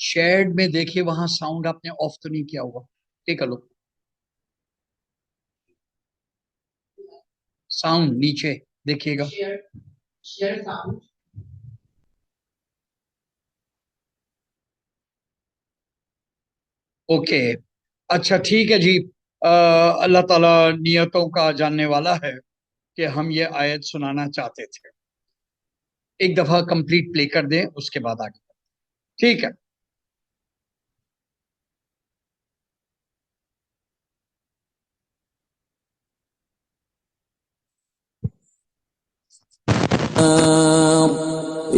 Shared में देखिए, वहां साउंड आपने ऑफ तो नहीं किया होगा। टेक अ लुक, साउंड नीचे देखिएगा। Share sound. ओके, अच्छा ठीक है जी। अल्लाह ताला नियतों का जानने वाला है कि हम ये आयत सुनाना चाहते थे। एक दफा कंप्लीट प्ले कर दें, उसके बाद आगे। ठीक है।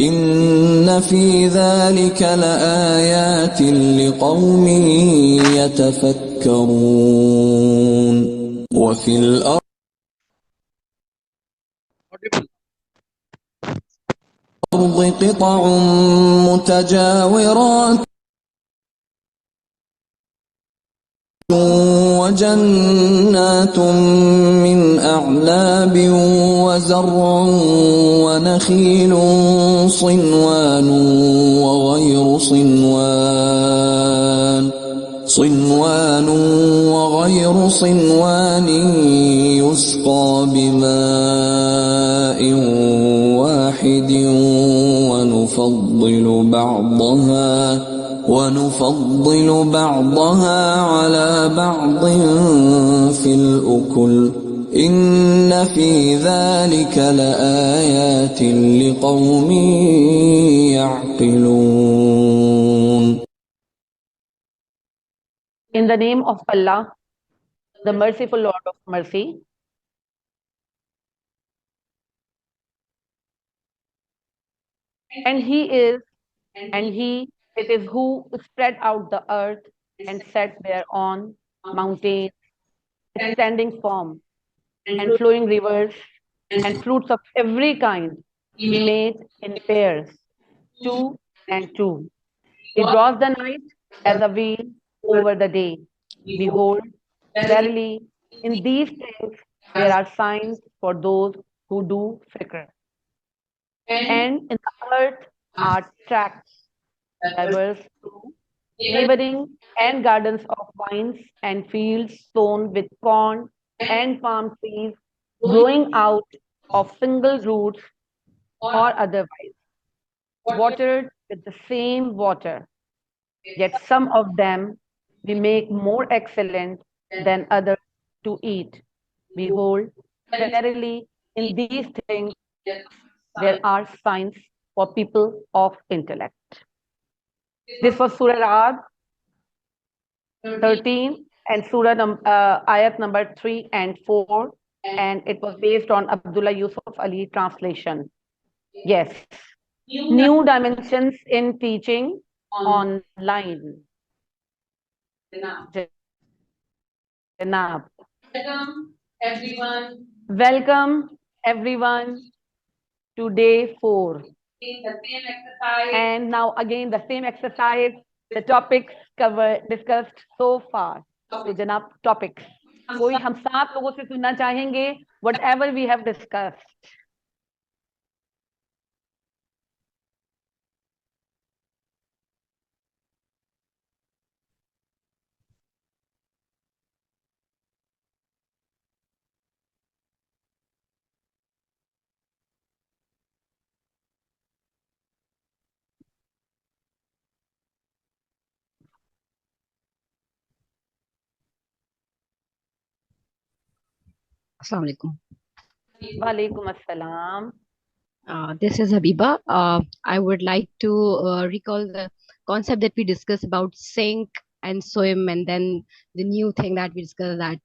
إن في ذلك لآيات لقوم يتفكرون وفي الأرض قطع متجاورات وجنات من أعناب وزرع ونخيل صنوان وغير صنوان يسقى بماء واحد ونفضل بعضها على بعض في الأكل إن في ذلك لآيات لقوم يعقلون. In the name of Allah, the merciful Lord of mercy. And it is who spread out the earth and set thereon mountains, standing firm, and flowing rivers, and fruits of every kind. He made in pairs, 2 and 2. He draws the night as a veil over the day. Behold, verily, in these things there are signs for those who do fikr. And in the earth are tracts, diverse too, neighboring and gardens of vines and fields sown with corn and palm trees growing out of single roots or otherwise, watered with the same water. Yet some of them we make more excellent than others to eat. Behold, verily in these things there are signs for people of intellect. This was Surah Ra'd 13 and Ayat number 3 and 4, and it was based on Abdullah Yusuf Ali translation. Yes, new dimensions in teaching online. Janab. Welcome everyone to day 4. And now again the same exercise, the topics discussed so far. So Janab, topics. कोई हम 7 लोगों से सुनना चाहेंगे whatever we have discussed. Assalamu alaikum. Walaikum assalam. This is Habiba. I would like to recall the concept that we discussed about sink and swim, and then the new thing that we discussed, that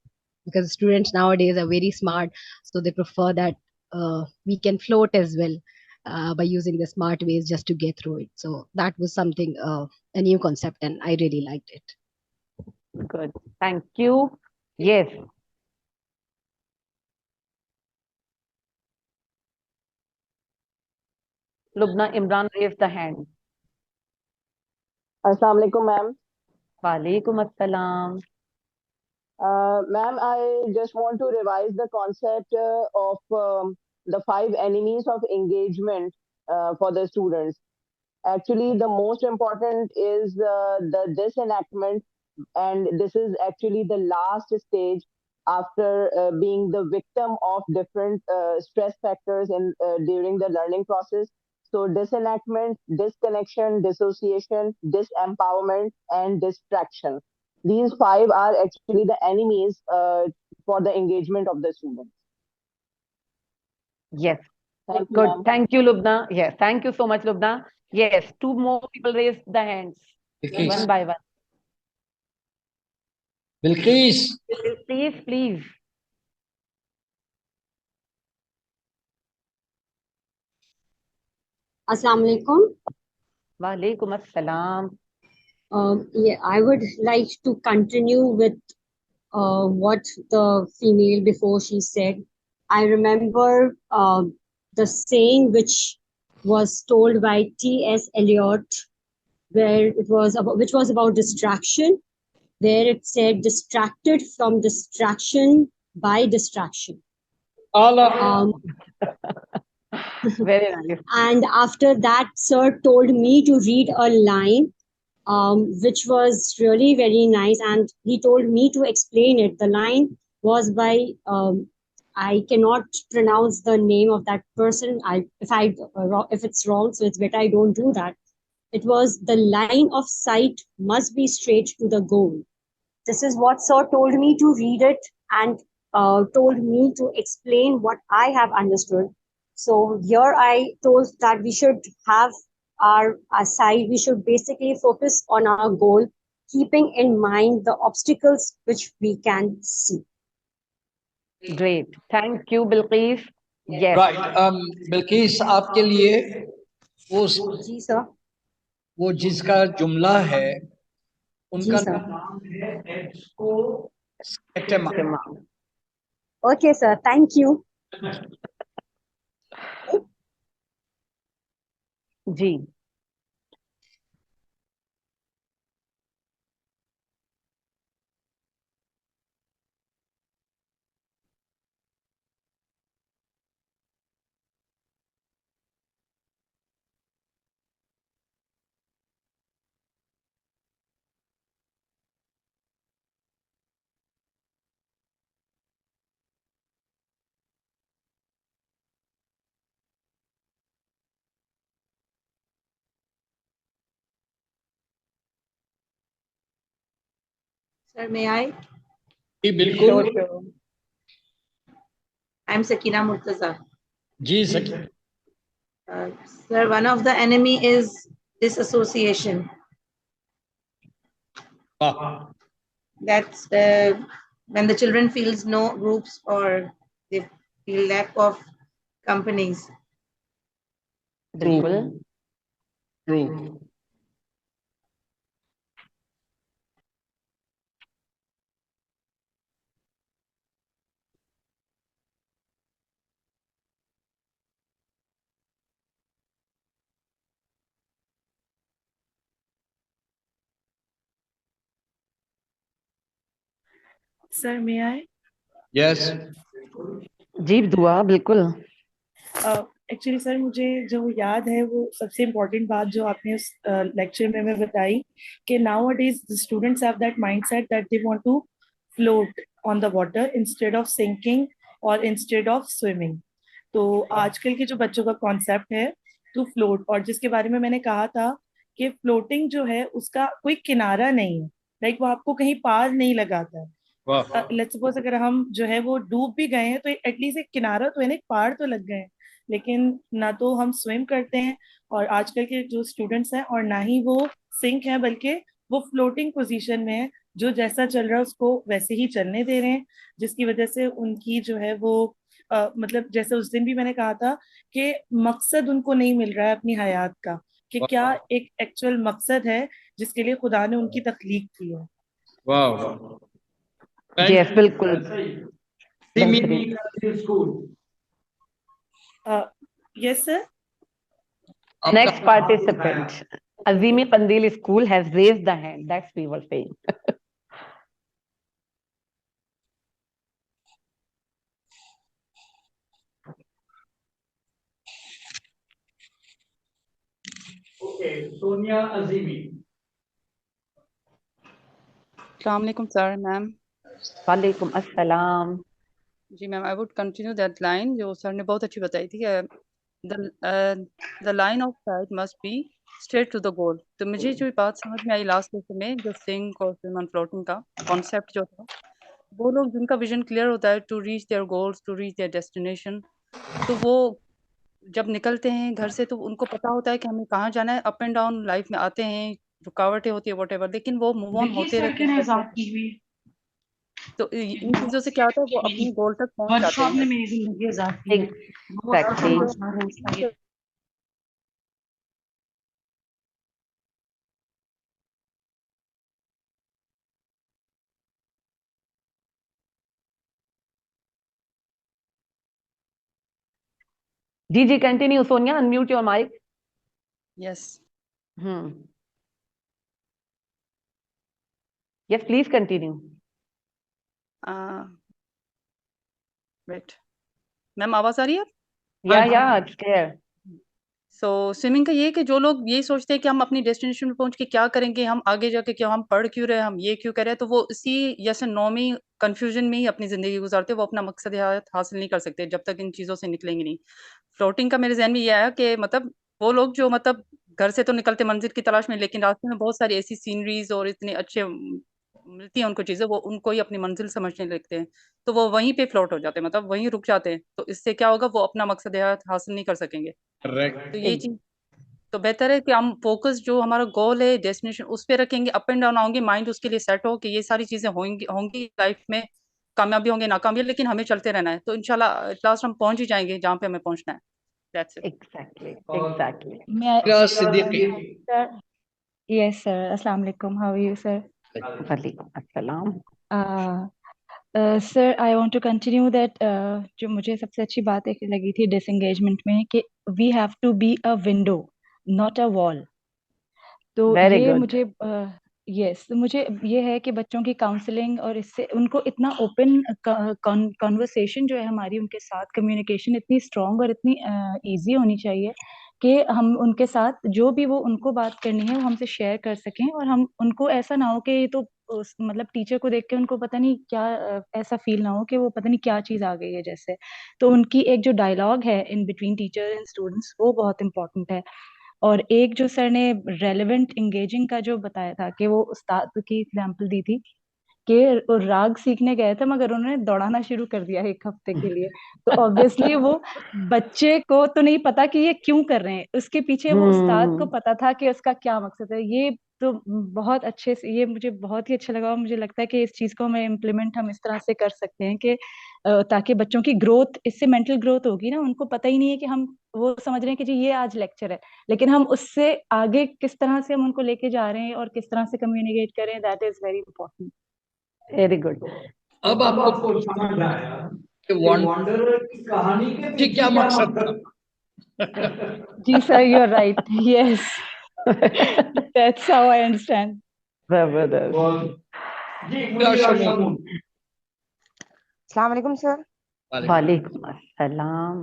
because students nowadays are very smart, so they prefer that we can float as well by using the smart ways just to get through it. So that was something, a new concept, and I really liked it. Good. Thank you. Yes. Lubna Imran raised the hand. Assalamu alaikum, ma'am. Walaikum assalam. Ma'am, I just want to revise the concept of the 5 enemies of engagement for the students. Actually, the most important is the disenactment, and this is actually the last stage after being the victim of different stress factors in during the learning process. So disenactment, disconnection, dissociation, disempowerment, and distraction, these five are actually the enemies for the engagement of the students. Yes. Thank you, Good. ma'am. Thank you, Lubna. Yes. Thank you so much, Lubna. Yes. Two more people raised the hands Bilkis one by one. Bilkis Please, please. Assalamu alaikum. Walaikum assalam. Yeah, I would like to continue with what the female before she said. I remember the saying which was told by T.S. Eliot, where it was about, which was about distraction, where it said, "Distracted from distraction by distraction." आला Very nice. And after that, sir told me to read a line which was really very nice, and he told me to explain it. The line was by I cannot pronounce the name of that person. If it's wrong, so it's better I don't do that. It was, "The line of sight must be straight to the goal." This is what sir told me to read it, and told me to explain what I have understood. So here I told that we should have our side, we should basically focus on our goal, keeping in mind the obstacles which we can see. Great. Thank you, Bilqis. Yes. Right Bilkis आपके लिए वो जी sir. वो जिसका जुमला है जी उनका sir. नाम है स्केटेमा Okay sir, thank you. Ji. Sir, may I? जी बिल्कुल Sure, sure. I'm Sakina Murtaza. जी सकी Uh, Sir, one of the enemy is disassociation. वाह That's when the children feels no groups or they feel lack of companies. बिल्कुल. True Sir, may I? Yes जी दुआ बिल्कुल. Actually sir मुझे जो याद है वो सबसे इम्पोर्टेंट बात जो आपने उस लेक्चर में हमें बताई कि nowadays the students have that mindset that they want to float on the water instead of sinking और इंस्टेड ऑफ स्विमिंग. तो आजकल के जो बच्चों का कॉन्सेप्ट है टू फ्लोट, और जिसके बारे में मैंने कहा था कि फ्लोटिंग जो है उसका कोई किनारा नहीं है, लाइक वो आपको कहीं पार नहीं लगाता है. वाह लेट्स सपोज अगर हम जो है वो डूब भी गए हैं तो एटलीस्ट एक किनारा तो है ना, एक पहाड़ तो लग गए हैं. लेकिन ना तो हम स्विम करते हैं और आजकल के जो स्टूडेंट्स हैं, और ना ही वो सिंक है, बल्कि वो फ्लोटिंग पोजीशन में है. जो जैसा चल रहा है उसको वैसे ही चलने दे रहे हैं, जिसकी वजह से उनकी जो है वो मतलब जैसे उस दिन भी मैंने कहा था कि मकसद उनको नहीं मिल रहा है अपनी हयात का, कि क्या एक एक्चुअल मकसद है जिसके लिए खुदा ने उनकी तख्लीक की है. वाह यस बिल्कुल. Simi yes sir. Next participant. Azimi Pandil School has raised the hand. That's we were saying. Sonia Azimi. Assalamu alaikum, sir, ma'am. वालेकुम अस्सलाम। जी ma'am, I would continue that line जो सर ने बहुत अच्छी बताई थी। The line of sight must be straight to the goal. तो मुझे जो बात समझ में आई लास्ट लेक्चर में, जो सिंक और स्विम एंड फ्लोटिंग का कॉन्सेप्ट जो था, वो लोग जिनका विजन क्लियर होता है to reach their goals, to reach their destination, तो वो जब निकलते हैं घर से तो उनको पता होता है कि हमें कहाँ जाना है। अप एंड डाउन लाइफ में आते हैं, रुकावटें होती है वॉट, लेकिन वो मूव ऑन होते रहते हैं करते। तो इन चीजों से क्या होता है, वो अपने गोल तक पहुंच जाते हैं। एग्जैक्टली। जी जी, continue Sonia, unmute your mic. Yes yes please continue. Wait ma'am, आवाज आ रही है? या इट्स क्लियर। सो स्विमिंग का ये है कि जो लोग ये सोचते हैं कि हम अपनी डेस्टिनेशन पे पहुंच के क्या करेंगे, हम आगे जाके क्या, हम पढ़ क्यों रहे, हम ये क्यों कर रहे हैं, तो वो इसी यस एंड नो में कंफ्यूजन में ही अपनी जिंदगी गुजारते हैं। वो अपना मकसद हासिल नहीं कर सकते जब तक इन चीजों से निकलेंगे नहीं। फ्लोटिंग का मेरे जहन में ये आया कि मतलब वो लोग जो मतलब घर से तो निकलते मंजिल की तलाश में, लेकिन रास्ते में बहुत सारी ऐसी सीनरीज और इतने अच्छे मिलती हैं उनको चीजें, वो उनको ही अपनी मंजिल समझने लगते हैं, तो वो वहीं पे फ्लोट हो जाते हैं, मतलब वहीं रुक जाते हैं। तो इससे क्या होगा, वो अपना मकसद हासिल नहीं कर सकेंगे। तो ये चीज, तो बेहतर है कि हम फोकस जो हमारा गोल है, डेस्टिनेशन, उस पे रखेंगे। अप एंड डाउन आएंगे, माइंड उसके लिए सेट हो कि ये सारी चीजें होंगी होंगी लाइफ में, कामयाबी होंगे नाकामयाबी, लेकिन हमें चलते रहना है, तो इंशाल्लाह लास्ट हम पहुंच ही जाएंगे जहाँ पे हमें पहुंचना है। That's it. Exactly exactly. Sir, yes, sir. Assalamu alaikum. How are you, sir? वालेकुम अस्सलाम। Sir, I want to continue that. जो मुझे सबसे अच्छी बात एक लगी थी disengagement में कि we have to be a window, not a wall. तो वेरी ये गुड। मुझे यस, तो मुझे ये है कि बच्चों की काउंसलिंग और इससे उनको इतना ओपन कॉन्वर्सेशन जो है हमारी उनके साथ, कम्युनिकेशन इतनी स्ट्रांग और इतनी इजी होनी चाहिए कि हम उनके साथ जो भी वो उनको बात करनी है वो हमसे शेयर कर सकें, और हम उनको ऐसा ना हो कि ये तो मतलब टीचर को देख के उनको पता नहीं क्या ऐसा फील ना हो कि वो पता नहीं क्या चीज आ गई है जैसे। तो उनकी एक जो डायलॉग है in between teacher and students वो बहुत इंपॉर्टेंट है। और एक जो सर ने रेलेवेंट एंगेजिंग का जो बताया था कि वो उस्ताद की एग्जांपल दी थी कि वो राग सीखने गए थे मगर उन्होंने दौड़ाना शुरू कर दिया 1 हफ्ते के लिए। तो ऑब्वियसली वो बच्चे को तो नहीं पता कि ये क्यों कर रहे हैं, उसके पीछे वो उस्ताद को पता था कि उसका क्या मकसद है। ये तो बहुत अच्छे से, ये मुझे बहुत ही अच्छा लगा, और मुझे लगता है कि इस चीज को हमें इम्प्लीमेंट हम इस तरह से कर सकते हैं कि ताकि बच्चों की ग्रोथ, इससे मेंटल ग्रोथ होगी ना। उनको पता ही नहीं है कि हम, वो समझ रहे हैं कि जी ये आज लेक्चर है, लेकिन हम उससे आगे किस तरह से हम उनको लेके जा रहे हैं और किस तरह से कम्युनिकेट करें, that is very important. Very good. अब आपको समझ आया कि वॉन्डरर की कहानी के पीछे क्या मकसद था। जी sir, you are right, yes, that's how I understand. जी शमून। Assalamu alaikum, sir. वालेकुम अस्सलाम।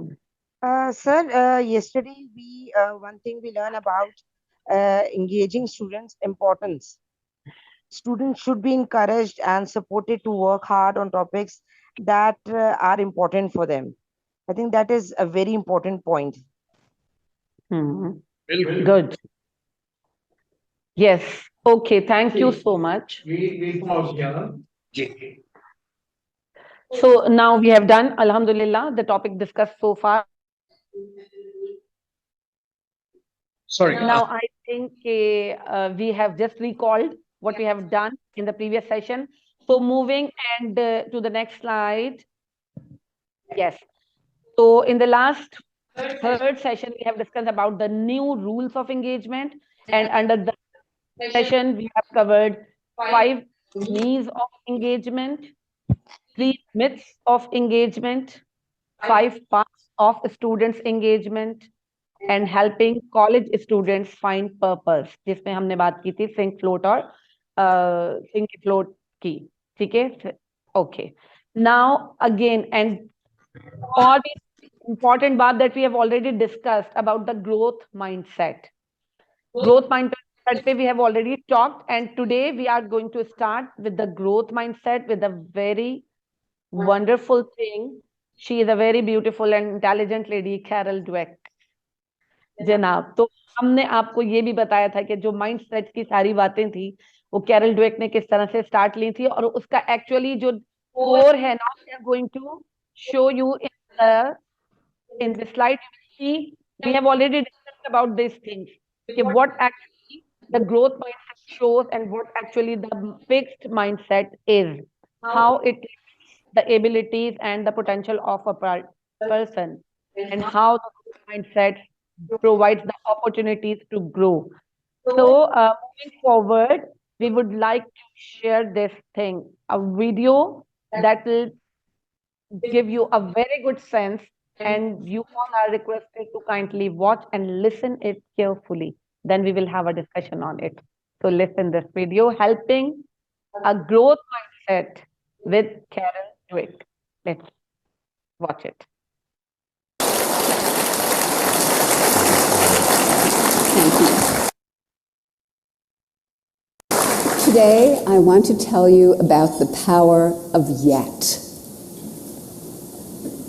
Sir, yesterday one thing we learned about engaging students' importance. Students should be encouraged and supported to work hard on topics that are important for them. I think that is a very important point. Good. Yes. Okay. Thank you so much. We pause here. Ji. So now we have done, Alhamdulillah, the topic discussed so far. Sorry. Now I think we have just recalled what we have done in the previous session. So moving and to the next slide. Yes. So in the last third session, we have discussed about the new rules of engagement, and under the session, we have covered 5 needs of engagement, 3 myths of engagement, 5 parts of students' engagement, and helping college students find purpose, जिसमें हमने बात की थी think float और think float की, ठीक है? Okay. Now again, and और भी important बात that we have already discussed about the growth mindset. Growth mindset pe we have already talked, and today we are going to start with the growth mindset with a very wonderful thing. She is a very beautiful and intelligent lady, Carol Dweck. जनाब, तो हमने आपको ये भी बताया था कि जो माइंड सेट की सारी बातें थी वो कैरल ड्वेक ने किस तरह से स्टार्ट ली थी, और उसका एक्चुअली जो कोर है ना, we are going to show you in this slide. You will see we have already discussed about these things. Okay, what actually the growth mindset shows and what actually the fixed mindset is, how it the abilities and the potential of a person, and how the growth mindset provides the opportunities to grow. So, moving forward, we would like to share this thing, a video that will give you a very good sense, and you all are requested to kindly watch and listen it carefully. Then we will have a discussion on it. So listen this video, helping a growth mindset with Karen Dweck. Let's watch it. Thank you. Today, I want to tell you about the power of yet.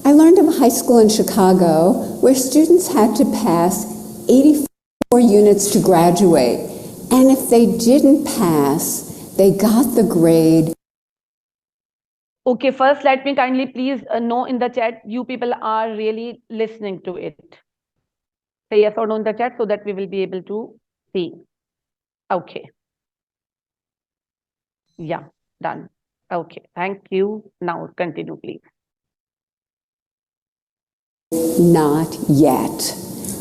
I learned of a high school in Chicago where students had to pass 84 units to graduate, and if they didn't pass, they got the grade. Okay, first let me kindly please know in the chat, you people are really listening to it. Say yes or no in the chat so that we will be able to see. Okay. Yeah, done. Okay, thank you. Now continue, please. Not yet.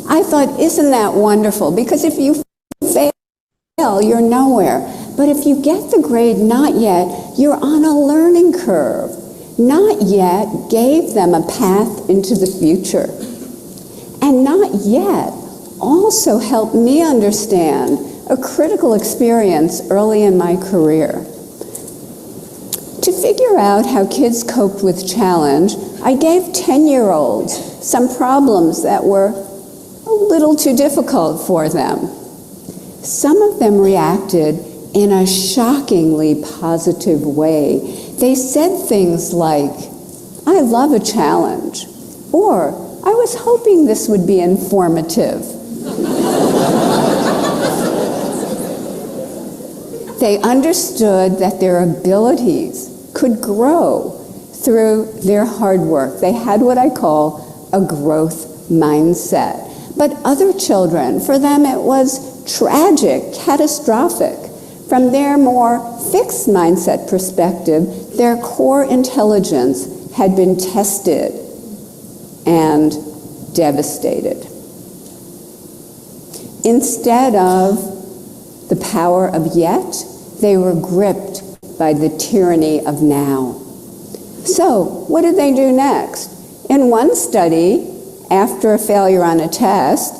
I thought, isn't that wonderful? Because if you fail, you're nowhere. But if you get the grade not yet, you're on a learning curve. Not yet gave them a path into the future. And not yet also helped me understand a critical experience early in my career. To figure out how kids coped with challenge, I gave 10-year-olds some problems that were a little too difficult for them. Some of them reacted in a shockingly positive way. They said things like, "I love a challenge," or "I was hoping this would be informative." They understood that their abilities could grow through their hard work. They had what I call a growth mindset. But other children, for them it was tragic, catastrophic. From their more fixed mindset perspective, their core intelligence had been tested and devastated. Instead of the power of yet, they were gripped by the tyranny of now. So, what did they do next? In one study, after a failure on a test,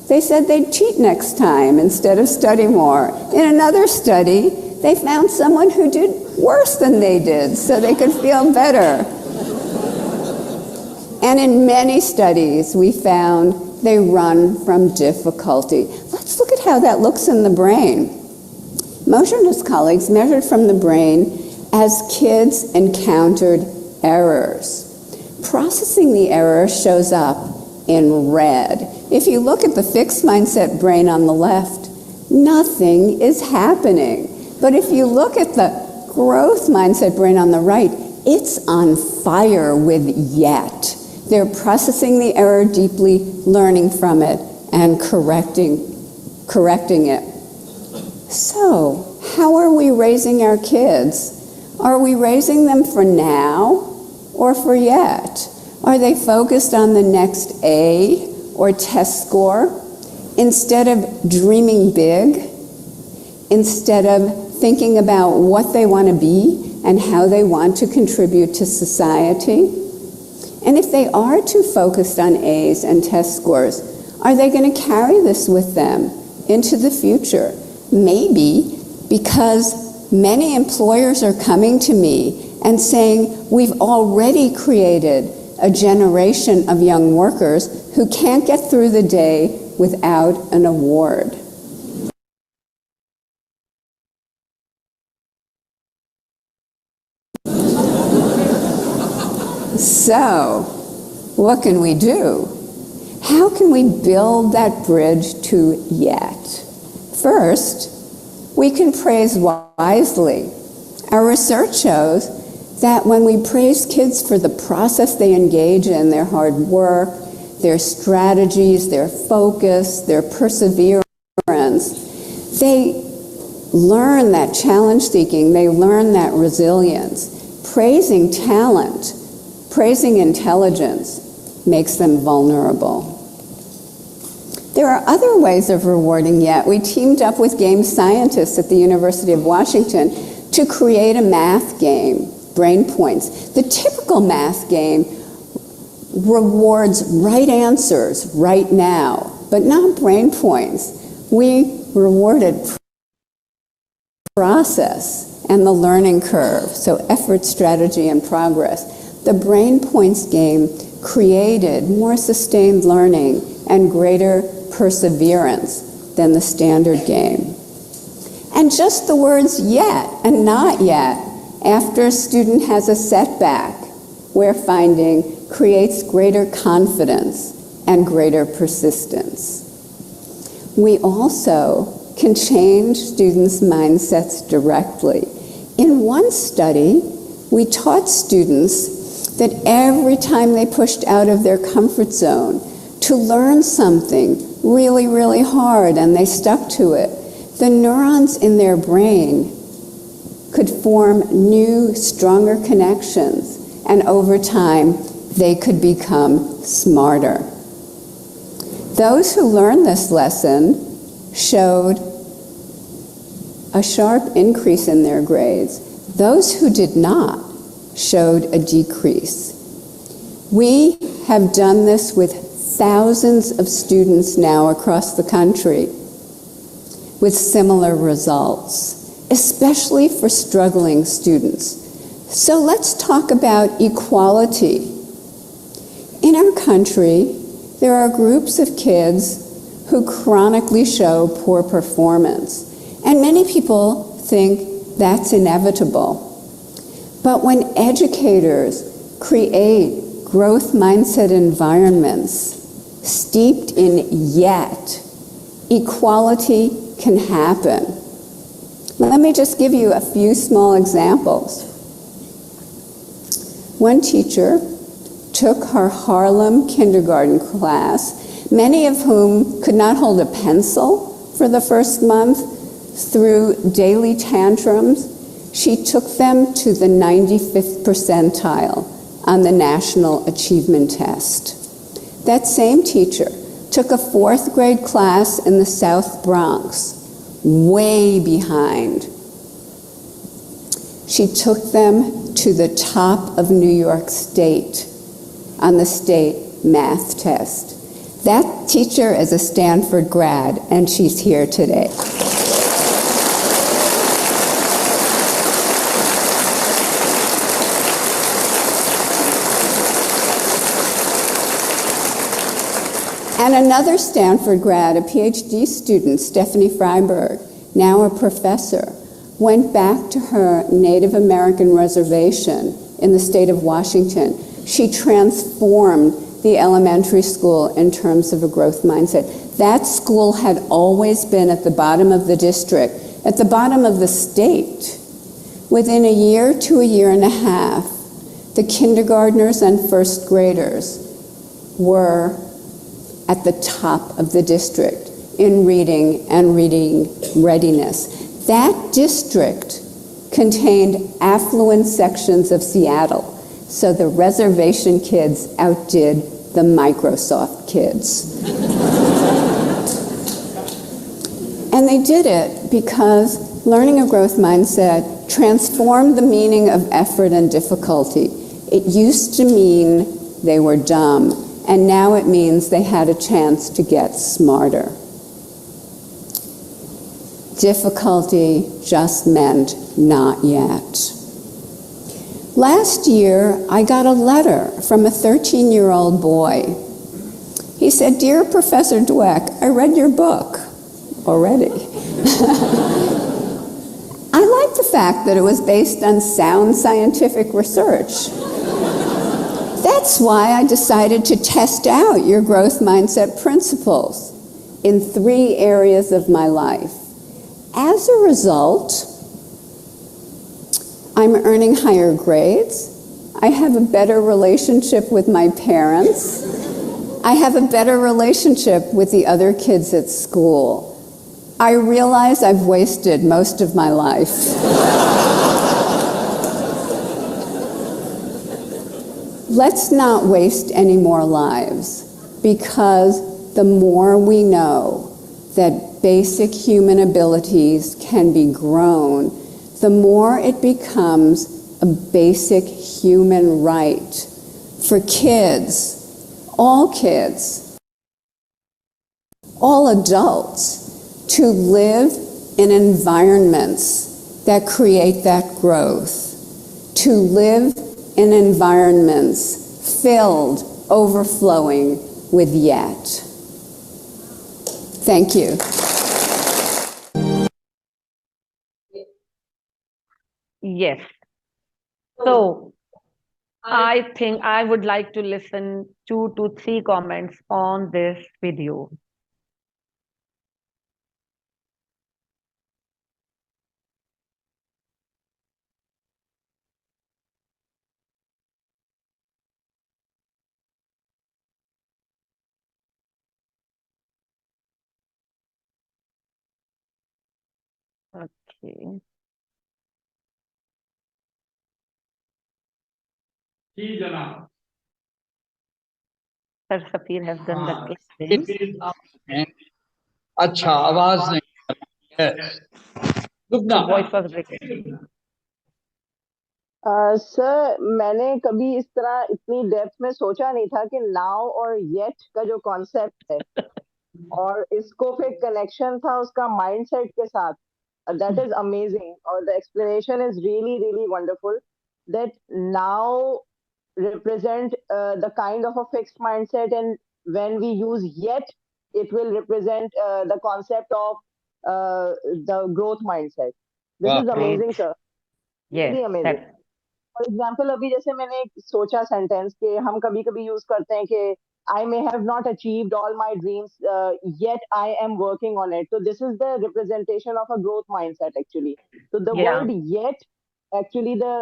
they said they'd cheat next time instead of study more. In another study, they found someone who did worse than they did so they could feel better. And in many studies, we found they run from difficulty. Let's look at how that looks in the brain. Mosher and his colleagues measured from the brain as kids encountered errors. Processing the error shows up in red. If you look at the fixed mindset brain on the left, nothing is happening. But if you look at the growth mindset brain on the right, it's on fire with yet. They're processing the error deeply, learning from it, and correcting it. So, how are we raising our kids? Are we raising them for now or for yet? Are they focused on the next A or test score instead of dreaming big, instead of thinking about what they want to be and how they want to contribute to society? And if they are too focused on A's and test scores, are they going to carry this with them into the future? Maybe because many employers are coming to me and saying, we've already created a generation of young workers who can't get through the day without an award. So, what can we do? How can we build that bridge to yet? First, we can praise wisely. Our research shows that when we praise kids for the process they engage in, their hard work, their strategies, their focus, their perseverance, they learn that challenge seeking, they learn that resilience. Praising talent, praising intelligence makes them vulnerable. There are other ways of rewarding yet. We teamed up with game scientists at the University of Washington to create a math game, Brain Points. The typical math game rewards right answers right now, but not brain points. We rewarded process and the learning curve, so effort, strategy, and progress. The Brain Points game created more sustained learning and greater perseverance than the standard game. And just the words yet and not yet after a student has a setback, we're finding creates greater confidence and greater persistence. We also can change students' mindsets directly. In one study, we taught students that every time they pushed out of their comfort zone to learn something really, really hard and they stuck to it, the neurons in their brain could form new, stronger connections, and over time, they could become smarter. Those who learned this lesson showed a sharp increase in their grades. Those who did not showed a decrease. We have done this with thousands of students now across the country with similar results, especially for struggling students. So let's talk about equality. In our country, there are groups of kids who chronically show poor performance, and many people think that's inevitable. But when educators create growth mindset environments steeped in yet, equality can happen. Let me just give you a few small examples. One teacher took her Harlem kindergarten class, many of whom could not hold a pencil for the first month, through daily tantrums. She took them to the 95th percentile on the National Achievement Test. That same teacher took a 4th grade class in the South Bronx, way behind. She took them to the top of New York State on the state math test. That teacher is a Stanford grad, and she's here today. And another Stanford grad, a PhD student, Stephanie Freiberg, now a professor, went back to her Native American reservation in the state of Washington. She transformed the elementary school in terms of a growth mindset. That school had always been at the bottom of the district, at the bottom of the state. Within a year to a year and a half, the kindergartners and first graders were at the top of the district in reading and reading readiness. That district contained affluent sections of Seattle, so the reservation kids outdid the Microsoft kids. And they did it because learning a growth mindset transformed the meaning of effort and difficulty. It used to mean they were dumb, and now it means they had a chance to get smarter. Difficulty just meant not yet. Last year, I got a letter from a 13-year-old boy. He said, "Dear Professor Dweck, I read your book already." I like the fact that it was based on sound scientific research. That That's why I decided to test out your growth mindset principles in 3 areas of my life. As a result, I'm earning higher grades. I have a better relationship with my parents. I have a better relationship with the other kids at school. I realize I've wasted most of my life. Let's not waste any more lives, because the more we know that basic human abilities can be grown, the more it becomes a basic human right for kids, all adults, to live in environments that create that growth, to live in environments filled, overflowing with yet. Thank you. Yes. So I think I would like to listen 2 to 3 comments on this video. Okay. Sir Safir has done the हाँ, clapping. अच्छा आवाज नहीं है। The voice was breaking. Sir मैंने कभी इस तरह इतनी डेप्थ में सोचा नहीं था कि नाउ और येट का जो कॉन्सेप्ट है और इसको फिर कनेक्शन था उसका माइंडसेट के साथ, दैट इज अमेजिंग, और the explanation is really really wonderful, that now represent the kind of a fixed mindset, and when we use yet it will represent the concept of the growth mindset. This is amazing, sir. Yes, Really amazing. For example अभी जैसे मैंने एक सोचा sentence कि हम कभी कभी use करते हैं कि I may have not achieved all my dreams, yet I am working on it. So this is the representation of a growth mindset actually. So the word yet actually the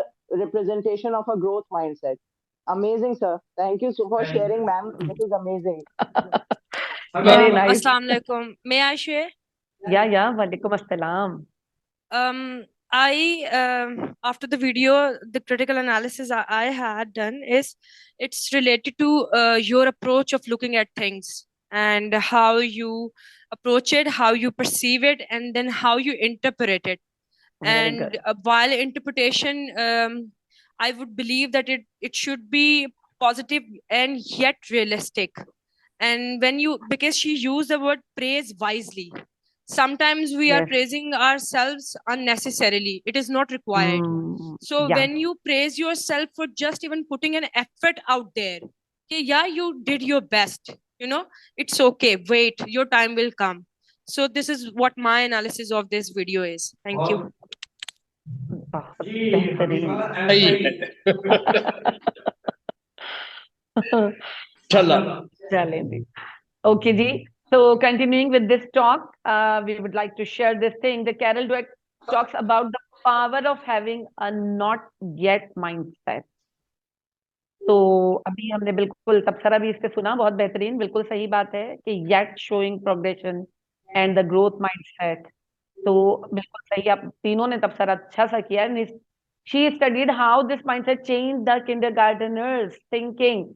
representation of a growth mindset. Amazing, sir. Thank you so for sharing, ma'am. This is amazing. Very nice. Assalamu alaikum. May I share? Yeah. Walaikum assalam. After the video, the critical analysis I had done is it's related to your approach of looking at things and how you approach it, how you perceive it, and then how you interpret it. Very And good. while interpretation, I would believe that it should be positive and yet realistic. And because she used the word praise wisely, sometimes we are Yes. praising ourselves unnecessarily. It is not required. So Yeah. when you praise yourself for just even putting an effort out there, okay, yeah, you did your best, it's okay, wait, your time will come. So this is what my analysis of this video is. Thank you. बहुत बेहतरीन। सही है। चलें जी। Okay ji. So continuing with this talk, we would like to share this thing. The Carol Dweck talks about the power of having a not yet mindset. तो अभी हमने बिल्कुल तबसरा भी इस पे सुना, बहुत बेहतरीन, बिल्कुल सही बात है कि yet showing progression and the growth mindset. तो बिल्कुल सही, आप तीनों ने तबसरा अच्छा सा किया। She studied how this mindset changed the kindergartners' thinking.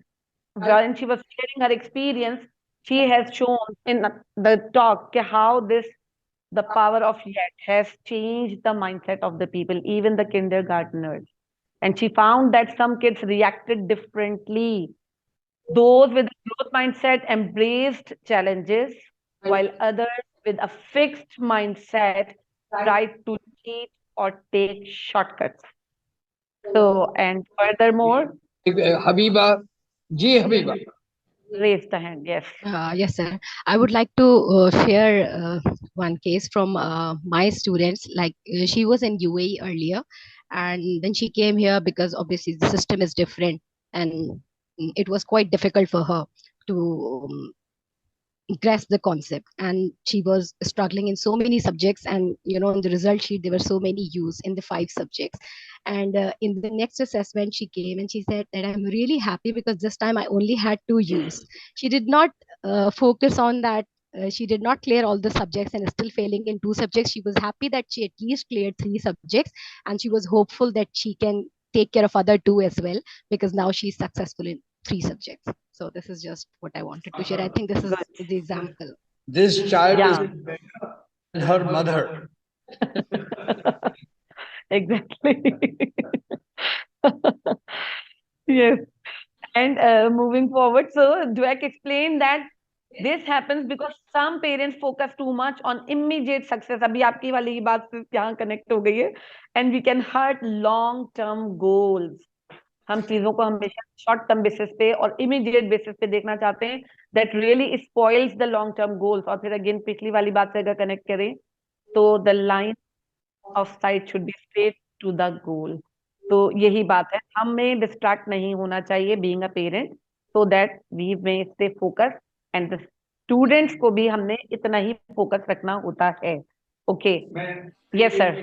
When she was sharing her experience, she has shown in the talk how the power of yet has changed the mindset of the people, even the kindergartners. And she found that some kids reacted differently. Those with a growth mindset embraced challenges, while others with a fixed mindset tried to cheat or take shortcuts. So, and furthermore, Habiba, Habiba. Raise the hand, yes. Yes, sir. I would like to share one case from my students. Like she was in UAE earlier, and then she came here because obviously the system is different, and it was quite difficult for her to grasp the concept, and she was struggling in so many subjects, and in the result sheet there were so many U's in the 5 subjects. And in the next assessment she came and she said that I'm really happy because this time I only had 2 U's. She did not focus on that. She did not clear all the subjects and still failing in 2 subjects. She was happy that she at least cleared 3 subjects, and she was hopeful that she can take care of other 2 as well, because now she's successful in 3 subjects. So this is just what I wanted to share. I think this is Good. the example. This child is Yeah. her mother. Exactly. Yes. And moving forward, so Dweck explained that this happens because some parents focus too much on immediate success. अभी आपकी वाली ही बात से यहाँ connect हो गई है. And we can hurt long term goals. हम चीजों को हमेशा शॉर्ट टर्म बेसिस पे और इमीडिएट बेसिस पे देखना चाहते हैं. That really spoils the long term goals. और फिर अगेन पिछली वाली बात से अगर कनेक्ट करें तो the line of sight should be straight to the goal. तो यही बात है, हमें डिस्ट्रैक्ट नहीं होना चाहिए being a parent, so that we may stay focus. And the students को भी हमने इतना ही फोकस रखना होता है. ओके. Yes sir.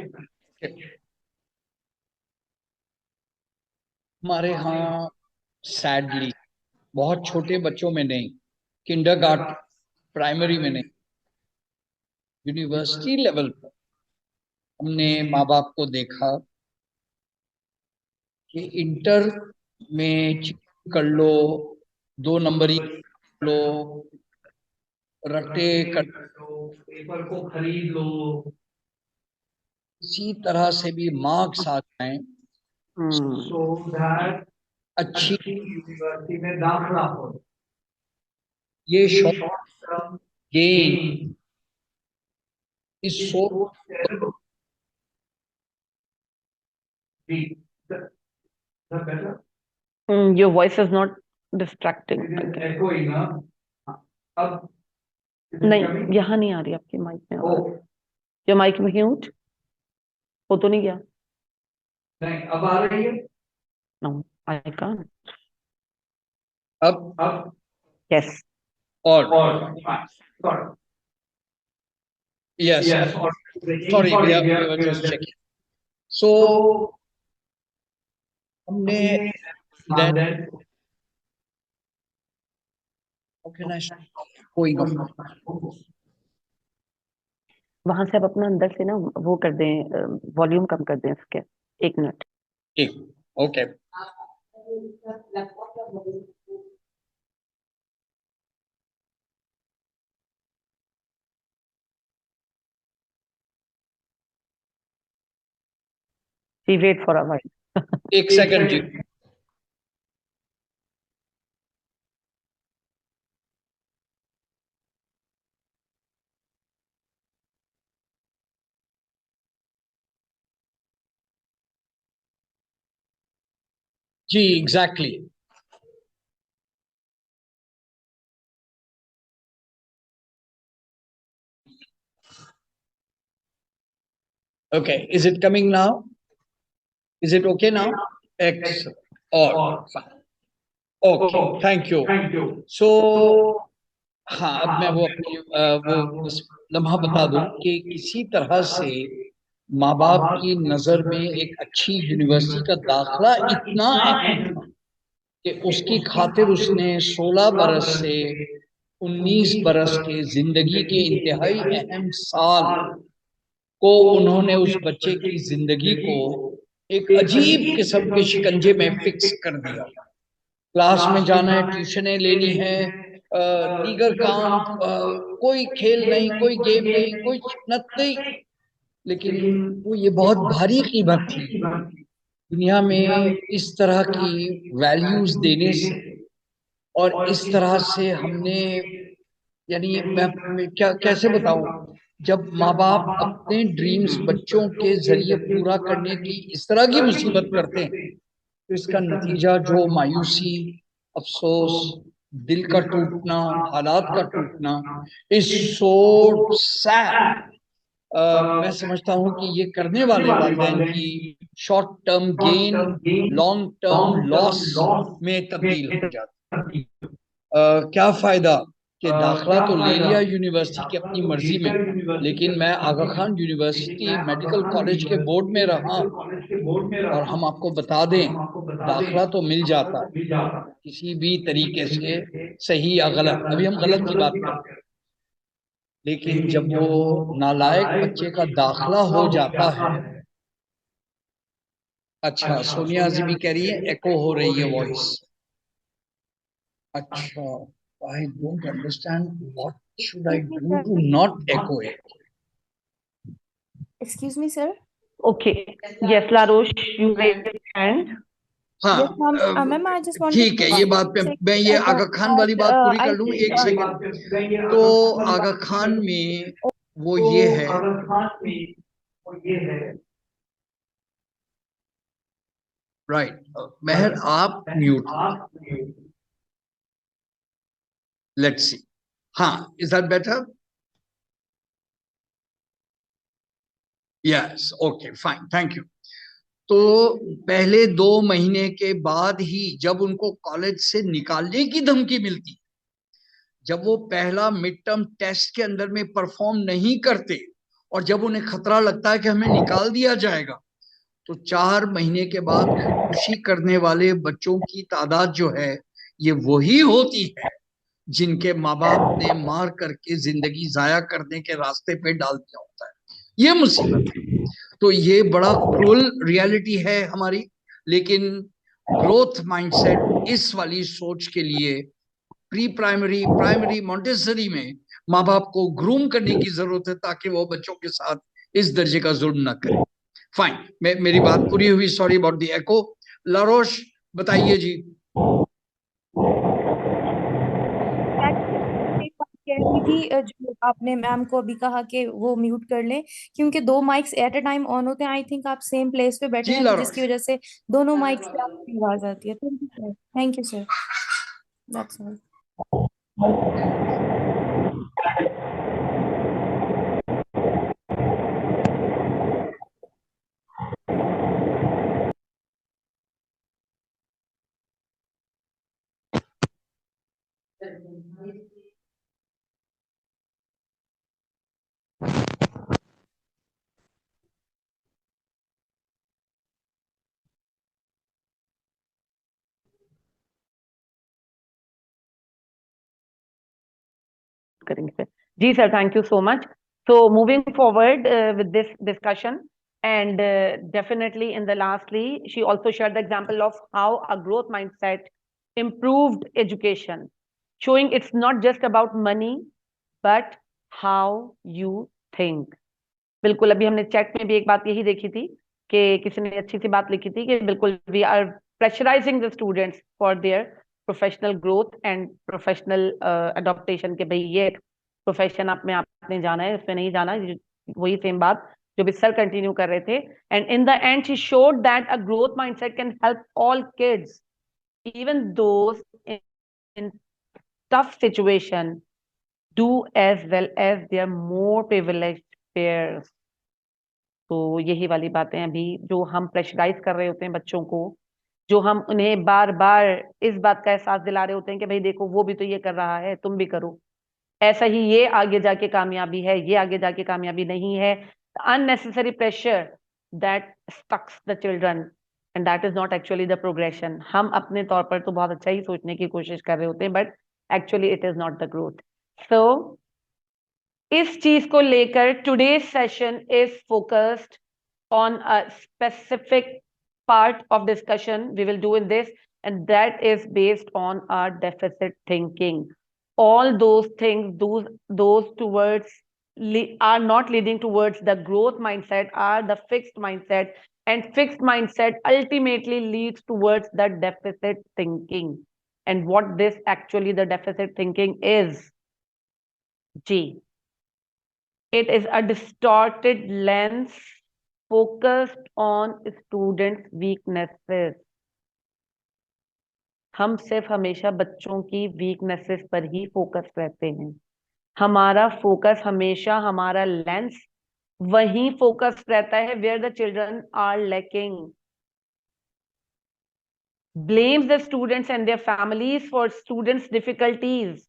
हमारे यहाँ सैडली बहुत छोटे बच्चों में नहीं, किंडरगार्टन, प्राइमरी में नहीं, यूनिवर्सिटी लेवल पर हमने माँ बाप को देखा कि इंटर में चीटिंग कर लो, 2 नंबरी कर लो, रट्टे कर लो, पेपर को खरीद लो, इसी तरह से भी मार्क्स आ जाएं सो दैट अच्छी यूनिवर्सिटी में दाखिला हो. ये short term gain is so. Your voice is not distracting. अब नहीं, यहाँ नहीं आ रही आपकी माइक में आवाज. your mic म्यूट हो तो नहीं गया? नहीं, अब आ रही है. No, I can't. अब Yes. और yes, sorry, we were just checking. So हमने then how can I going off? वहां से आप अपना अंदर से ना वो कर दें, वॉल्यूम कम कर दें इसके. 1 मिनट. ठीक, okay. We wait for a while. 1 second जी. जी, exactly. Okay, is it coming now? Is it okay now? Excellent. Or fine. Okay, thank you. So हाँ, अब मैं वो अपनी वो बस लम्हा बता दूं कि किसी तरह से माँ बाप की नजर में एक अच्छी यूनिवर्सिटी का दाखला इतना अहम था कि उसकी खातिर उसने 16 बरस से 19 बरस के जिंदगी के इंतहाई अहम साल को उन्होंने उस बच्चे की जिंदगी को एक अजीब किस्म के शिकंजे में फिक्स कर दिया. क्लास में जाना है, ट्यूशनें लेनी है, दीगर काम, कोई खेल नहीं, कोई गेम नहीं, कोई नथिंग. लेकिन वो ये बहुत भारी कीमत थी दुनिया में इस तरह की वैल्यूज देने से. और इस तरह से हमने, यानी मैं क्या कैसे बताऊं, जब माँ बाप अपने ड्रीम्स बच्चों के जरिए पूरा करने की इस तरह की मुसीबत करते हैं तो इसका नतीजा जो मायूसी, अफसोस, दिल का टूटना, हालात का टूटना इज सो सैड. मैं समझता हूं कि ये करने वाले वालिदैन की short term gain long term loss में तब्दील हो जाता है। क्या फायदा कि दाखला तो ले लिया यूनिवर्सिटी की अपनी मर्जी में, लेकिन मैं आगा खान यूनिवर्सिटी मेडिकल कॉलेज के बोर्ड में रहा, और हम आपको बता दें दाखला तो मिल जाता है किसी भी तरीके से, सही या गलत, अभी हम गलत की बात करें, लेकिन जब वो नालायक बच्चे का दाखला हो जाता है। अच्छा, सोनिया अजीबी कह रही है एको हो रही है वॉइस। अच्छा, I don't understand what should I do to not echo it. Excuse me, sir. Okay. Yes, Larosh, you raised your hand. हाँ, Yes, ma'am. Ma'am, I just wanted ठीक है, to ये बात पे say मैं ये आगा खान वाली बात पूरी कर I लूं, think एक सेकंड। तो आगा खान में वो ये है, राइट, महर आप म्यूट हो जाए, लेट्स सी। हाँ, is that better? Yes, okay, fine, thank you. तो पहले 2 महीने के बाद ही जब उनको कॉलेज से निकालने की धमकी मिलती, जब वो पहला मिड टर्म टेस्ट के अंदर में परफॉर्म नहीं करते, और जब उन्हें खतरा लगता है कि हमें निकाल दिया जाएगा, तो 4 महीने के बाद खुदकुशी करने वाले बच्चों की तादाद जो है, ये वही होती है जिनके माँ बाप ने मार करके जिंदगी जाया करने के रास्ते पे डाल दिया होता है। ये मुसीबत है। तो ये बड़ा क्रूअल रियलिटी है हमारी, लेकिन ग्रोथ माइंडसेट इस वाली सोच के लिए प्री प्राइमरी, प्राइमरी, मॉन्टेसरी में माँ बाप को ग्रूम करने की जरूरत है, ताकि वो बच्चों के साथ इस दर्जे का जुल्म न करें। फाइन, मेरी बात पूरी हुई, सॉरी अबाउट द एको। लारोश बताइए जी। कह रही थी जो आपने मैम को अभी कहा कि वो म्यूट कर लें, क्योंकि 2 mics at a time on होते हैं। आई थिंक आप सेम प्लेस पे बैठे जी हैं, तो जिसकी लारोश, वजह से दोनों माइक्स पे आपकी आवाज आती है। Thank you sir, thank you sir, that's all. करेंगे सर। जी sir, thank you so much. So moving forward with this discussion, and definitely in the lastly, she also shared the example of how a growth mindset improved education, showing it's not just about money, but how you think. बिल्कुल, अभी हमने chat में भी एक बात यही देखी थी कि किसी ने अच्छी सी बात लिखी थी कि बिल्कुल we are pressurising the students for their professional growth and professional adaptation, के भाई ये प्रोफेशन आप में आपने जाना है, इसमें नहीं जाना। वही सेम बात जो भी सर कंटिन्यू कर रहे थे। And in the end she showed that a growth mindset can help all kids, even those in tough situation, do as well as their more privileged peers. तो यही वाली बातें अभी जो हम प्रेशराइज कर रहे होते हैं बच्चों को, जो हम उन्हें बार बार इस बात का एहसास दिला रहे होते हैं कि भाई देखो वो भी तो ये कर रहा है, तुम भी करो, ऐसा ही ये आगे जाके कामयाबी है, ये आगे जाके कामयाबी नहीं है। Unnecessary pressure that stucks the children, and that is not actually the progression. हम अपने तौर पर तो बहुत अच्छा ही सोचने की कोशिश कर रहे होते हैं, but actually it is not the growth. So इस चीज को लेकर today's session is focused on a specific part of discussion we will do in this, and that is based on our deficit thinking. All those things, those towards are not leading towards the growth mindset, are the fixed mindset, and fixed mindset ultimately leads towards the deficit thinking. And what this actually the deficit thinking is, G, it is a distorted lens focused on students' weaknesses. हम सिर्फ हमेशा बच्चों की weaknesses पर ही focus रहते हैं। हमारा focus हमेशा, हमारा लेंस वहीं फोकस रहता है where the children are lacking. Blames the students and their families for students' difficulties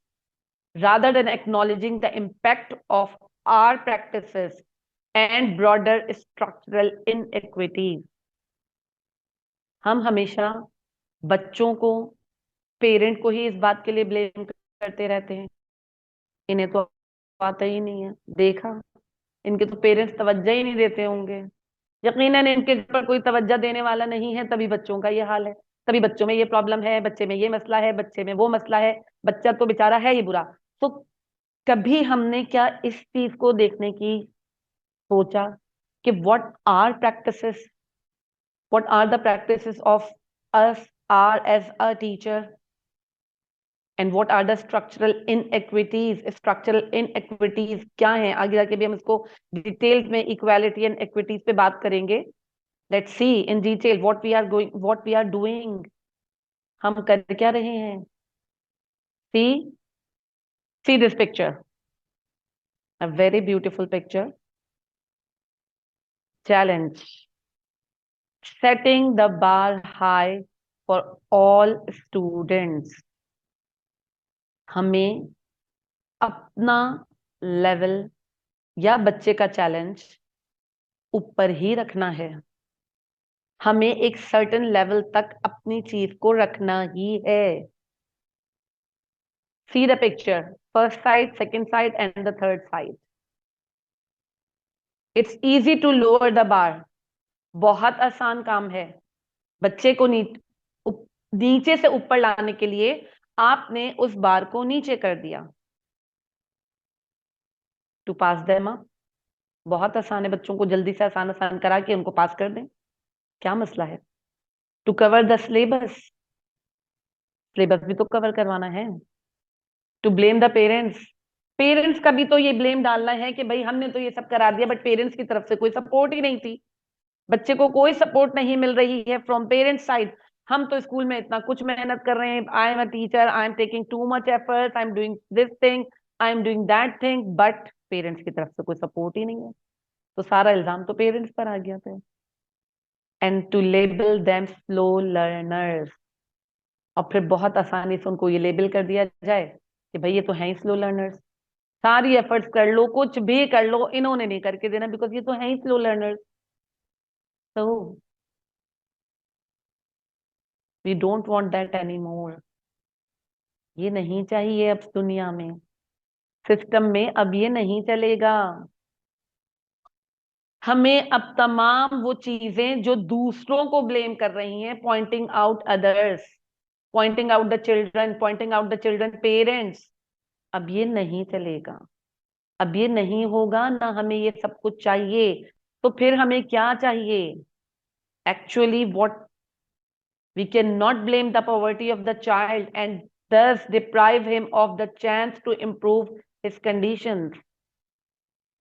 rather than acknowledging the impact of our practices and broader structural inequities. हम हमेशा बच्चों को, पेरेंट को ही इस बात के लिए ब्लेम करते रहते हैं, इन्हें तो आता ही नहीं है, देखा इनके तो पेरेंट्स तवज्जो ही नहीं देते होंगे, यकीनन इनके पर कोई तवज्जो देने वाला नहीं है, तभी बच्चों का ये हाल है, तभी बच्चों में ये प्रॉब्लम है, बच्चे में ये मसला है, बच्चे में वो मसला है, बच्चा तो बेचारा है ही बुरा। तो कभी हमने क्या इस चीज को देखने की सोचा कि what are the practices of us are as a teacher and what are the structural inequities क्या हैं, आगे जाके भी हम इसको डिटेल्स में इक्वालिटी एंड इक्विटीज पे बात करेंगे। Let's see in detail what we are doing, हम कर क्या रहे हैं। see this picture, a very beautiful picture. Challenge: setting the bar high for all students. हमें अपना लेवल या बच्चे का चैलेंज ऊपर ही रखना है, हमें एक सर्टेन लेवल तक अपनी चीज को रखना ही है। See the picture, first side, second side and the third side. It's easy to lower the bar. बहुत आसान काम है बच्चे को नीचे से ऊपर लाने के लिए। आपने उस बार को नीचे कर दिया। टू पास देम अप, बहुत आसान है, बच्चों को जल्दी से आसान आसान करा के उनको पास कर दें, क्या मसला है। To cover the syllabus, syllabus भी तो कवर करवाना है। To blame the parents, parents का भी तो ये ब्लेम डालना है कि भाई हमने तो ये सब करा दिया, बट पेरेंट्स की तरफ से कोई सपोर्ट ही नहीं थी, बच्चे को कोई सपोर्ट नहीं मिल रही है फ्रॉम पेरेंट्स साइड। हम तो स्कूल में इतना कुछ मेहनत कर रहे हैं, I am a teacher, I am taking too much effort, I am doing this thing, I am doing that thing, but parents की तरफ से कोई सपोर्ट ही नहीं है, तो सारा इल्जाम तो पेरेंट्स पर आ गया था। And to label them slow learners, और फिर बहुत आसानी से उनको ये लेबल कर दिया जाए कि भाई ये तो है ही स्लो लर्नर्स, सारी एफर्ट्स कर लो, कुछ भी कर लो, इन्होंने नहीं करके देना, बिकॉज ये तो है ही स्लो लर्नर्स। तो we don't want that any more, ये नहीं चाहिए अब दुनिया में, सिस्टम में अब ये नहीं चलेगा। हमें अब तमाम वो चीजें जो दूसरों को ब्लेम कर रही हैं, pointing out others, pointing out the children, pointing out the children parents, अब ये नहीं चलेगा, अब ये नहीं होगा, ना हमें ये सब कुछ चाहिए। तो फिर हमें क्या चाहिए actually? What we cannot blame the poverty of the child and thus deprive him of the chance to improve his conditions.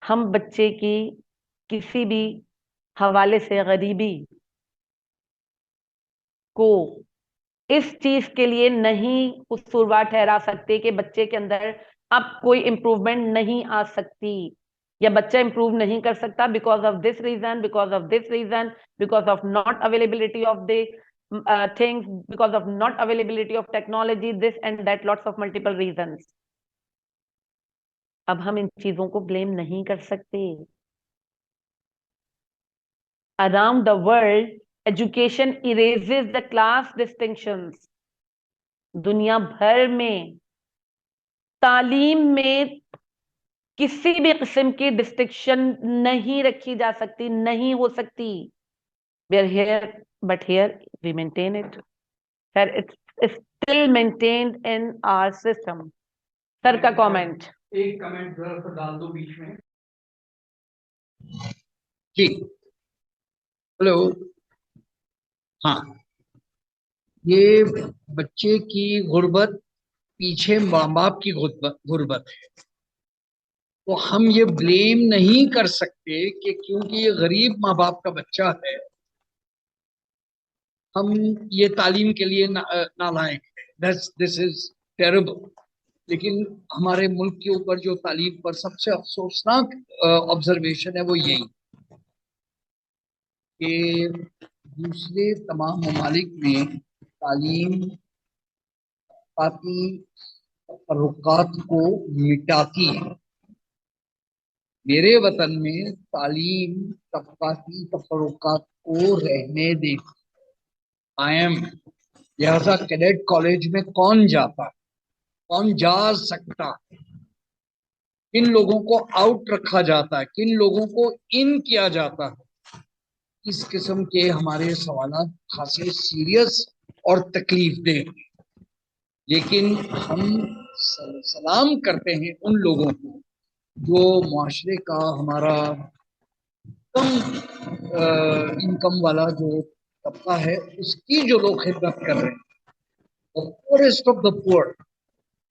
हम बच्चे की किसी भी हवाले से गरीबी को इस चीज के लिए नहीं कसूरवार ठहरा सकते कि बच्चे के अंदर अब कोई इंप्रूवमेंट नहीं आ सकती, या बच्चा इंप्रूव नहीं कर सकता because of this reason, because of this reason, because of not availability of the things, because of not availability of technology, this and that, lots of multiple reasons. अब हम इन चीजों को ब्लेम नहीं कर सकते। Around the world, education erases the class distinctions. दुनिया भर में तालीम में किसी भी किस्म की डिस्टिंक्शन नहीं रखी जा सकती, नहीं हो सकती। We are here, but here we maintain it. Sir, it's still maintained in our system. Sir का कमेंट, एक कमेंट जरा सा डाल दो बीच में जी। हेलो, हाँ, ये बच्चे की गुर्बत पीछे माँ बाप की गुर्बत है, तो हम ये ब्लेम नहीं कर सकते कि क्योंकि ये गरीब माँ बाप का बच्चा है हम ये तालीम के लिए नालायक है। This is terrible. लेकिन हमारे मुल्क के ऊपर जो तालीम पर सबसे अफसोसनाक ऑब्जर्वेशन है वो यही कि दूसरे तमाम ममालिक में तालीम ताकि तफर्रुकात को मिटाती है। मेरे वतन में तालीम तबकाती तफर्रुकात को रहने दे कायम। लिहाजा कैडेट कॉलेज में कौन जाता है, कौन जा सकता है, किन लोगों को आउट रखा जाता है, किन लोगों को इन किया जाता है, इस किस्म के हमारे सवाल खासे सीरियस और तकलीफ दे। लेकिन हम सलाम करते हैं उन लोगों को जो माशरे का हमारा कम इनकम वाला जो तबका है उसकी जो लोग खिदमत कर रहे हैं, पोरेस्ट ऑफ द पुअर,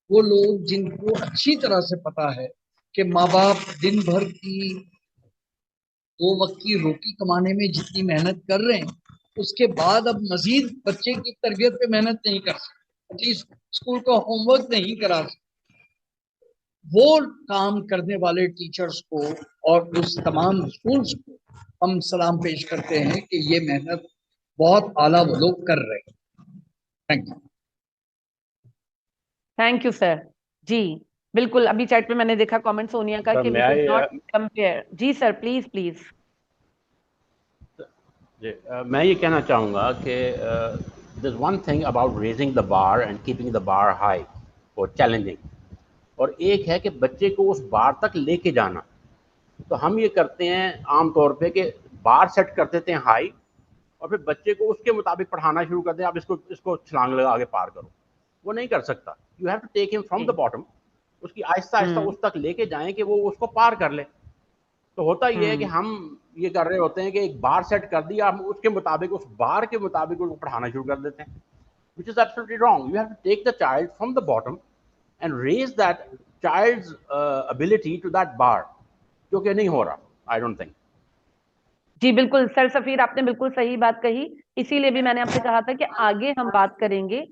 वो लोग जिनको अच्छी तरह से पता है कि माँ बाप दिन भर की 2 वक्त की रोटी कमाने में जितनी मेहनत कर रहे हैं, उसके बाद अब मजीद बच्चे की तरबियत पे मेहनत नहीं कर सकते, एटलीस्ट स्कूल का होमवर्क नहीं करा सकते। वो काम करने वाले टीचर्स को और उस तमाम स्कूल्स को हम सलाम पेश करते हैं कि ये मेहनत बहुत आला वो लोग कर रहे हैं। Thank you. Thank you sir. जी बिल्कुल, अभी चैट पे मैंने देखा कमेंट सोनिया का सर कि वी मैं शुड आई नॉट कंपेयर। जी सर, प्लीज प्लीज। मैं ये कहना चाहूँगा कि this one thing about raising the bar and keeping the bar high और चैलेंजिंग, और एक है कि बच्चे को उस बार तक लेके जाना। तो हम ये करते हैं आम तौर पे कि बार सेट कर देते हैं हाई, और फिर बच्चे को उसके मुताबिक पढ़ाना शुरू कर दें, आप इसको इसको छलांग लगा के पार करो। वो नहीं कर सकता। You have to take him from the bottom, उसकी आहिस्ता आहिस्ता उस तक लेके जाएं कि वो उसको पार कर ले। तो होता ये है कि हम ये कर रहे होते हैं कि एक बार सेट कर दिया, हम उसके मुताबिक उस बार के मुताबिक उनको पढ़ाना शुरू कर देते हैं, which is absolutely wrong. You have to take the child from the bottom and raise that child's ability to that bar, जो कि नहीं हो रहा, I don't think. जी बिल्कुल सर सफीर, आपने बिल्कुल सही बात कही। इसीलिए भी मैंने आपसे कहा था कि आगे हम बात करेंगे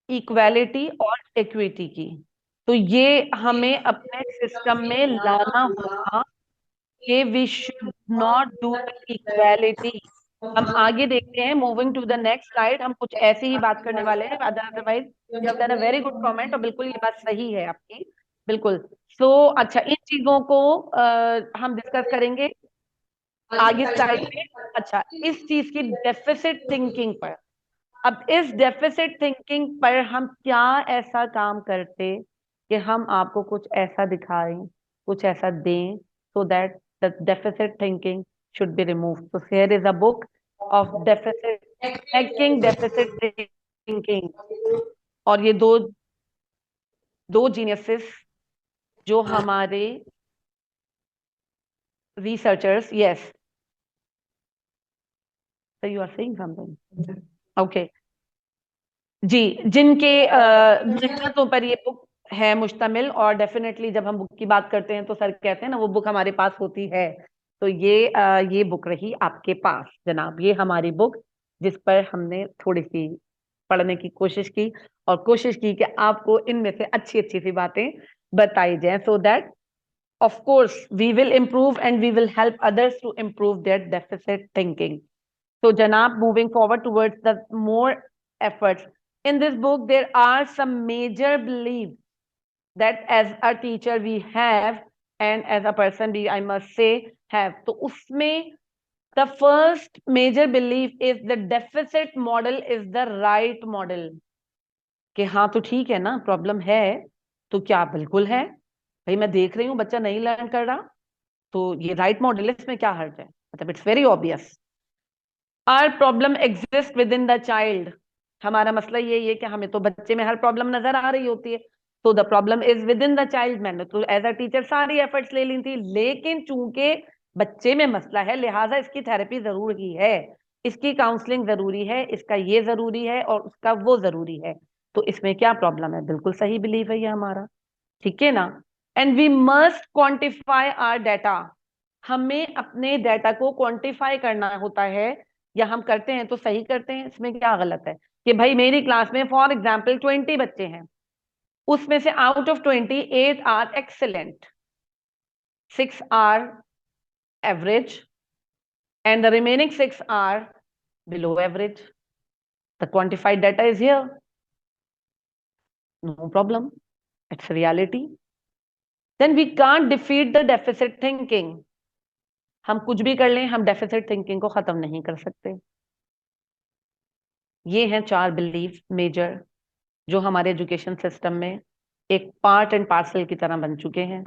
इक्वालिटी और इक्विटी की। तो ये हमें अपने सिस्टम में लाना होगा कि we should not do the equality. हम आगे देखते हैं, moving to the next slide, हम कुछ ऐसी ही बात करने वाले हैं। Otherwise you have done a very good comment, और बिल्कुल ये बात सही है आपकी, बिल्कुल। सो अच्छा, इन चीजों को हम डिस्कस करेंगे आगे स्लाइड में। अच्छा, इस चीज की डेफिसिट थिंकिंग पर, अब इस डेफिसिट थिंकिंग पर हम क्या ऐसा काम करते कि हम आपको कुछ ऐसा दिखाएं, कुछ ऐसा दें, so that the deficit thinking should be remove. तो here is a book of deficit hacking deficit thinking. और ये दो दो जीनियसेस जो हमारे researchers, yes so you are saying something, okay जी, जिनके मेहनतों पर ये बुक है मुश्तमिल। और डेफिनेटली जब हम बुक की बात करते हैं तो सर कहते हैं ना, वो बुक हमारे पास होती है। तो ये बुक रही आपके पास जनाब, ये हमारी बुक, जिस पर हमने थोड़ी सी पढ़ने की कोशिश की, और कोशिश की कि आपको इनमें से अच्छी अच्छी सी बातें बताई जाएं, so that of course we will improve and we will help others to improve their deficit thinking. So Janab, moving forward towards the more efforts. In this book, there are some major beliefs that as a teacher we have, and as a person we, I must say, have. तो उसमें the first major belief is the deficit model is the right model. कि हाँ तो ठीक है ना, problem है तो क्या, बिल्कुल है भाई, मैं देख रही हूँ बच्चा नहीं लर्न कर रहा, तो ये राइट मॉडल है, इसमें क्या हर्ज है, मतलब it's very obvious. Our problem exist within the child. हमारा मसला ये है कि हमें तो बच्चे में हर प्रॉब्लम नजर आ रही होती है, तो the problem is with in the child. मैंने तो एज अ टीचर सारी एफर्ट्स ले ली थी, लेकिन चूंकि बच्चे में मसला है, लिहाजा इसकी थेरेपी जरूरी है, इसकी काउंसलिंग जरूरी है, इसका ये जरूरी है और उसका वो जरूरी है। तो इसमें क्या प्रॉब्लम है, बिल्कुल सही बिलीव है ये हमारा, ठीक है ना। And we must quantify our data. हमें अपने डाटा को क्वांटिफाई करना होता है, या हम करते हैं तो सही करते हैं, इसमें क्या गलत है कि भाई मेरी क्लास में फॉर एग्जाम्पल 20 बच्चे हैं, उसमें से out of 20 8 are excellent, 6 are average, and the remaining 6 are below average. The quantified data is here. No problem. It's a reality. Then we can't defeat the deficit thinking. हम कुछ भी कर लें, हम डेफिसिट थिंकिंग को खत्म नहीं कर सकते. ये हैं 4 बिलीफ मेजर जो हमारे एजुकेशन सिस्टम में एक पार्ट एंड पार्सल की तरह बन चुके हैं.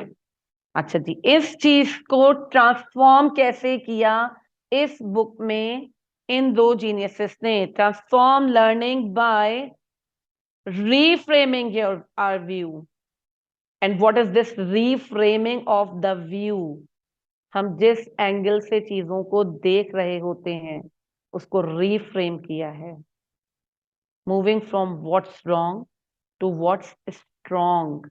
अच्छा जी, इस चीज को ट्रांसफॉर्म कैसे किया इस बुक में इन 2 जीनियसेस ने? Transform learning by reframing our view. And what is this reframing of the view? हम जिस एंगल से चीजों को देख रहे होते हैं उसको रीफ्रेम किया है. Moving from what's wrong to what's strong.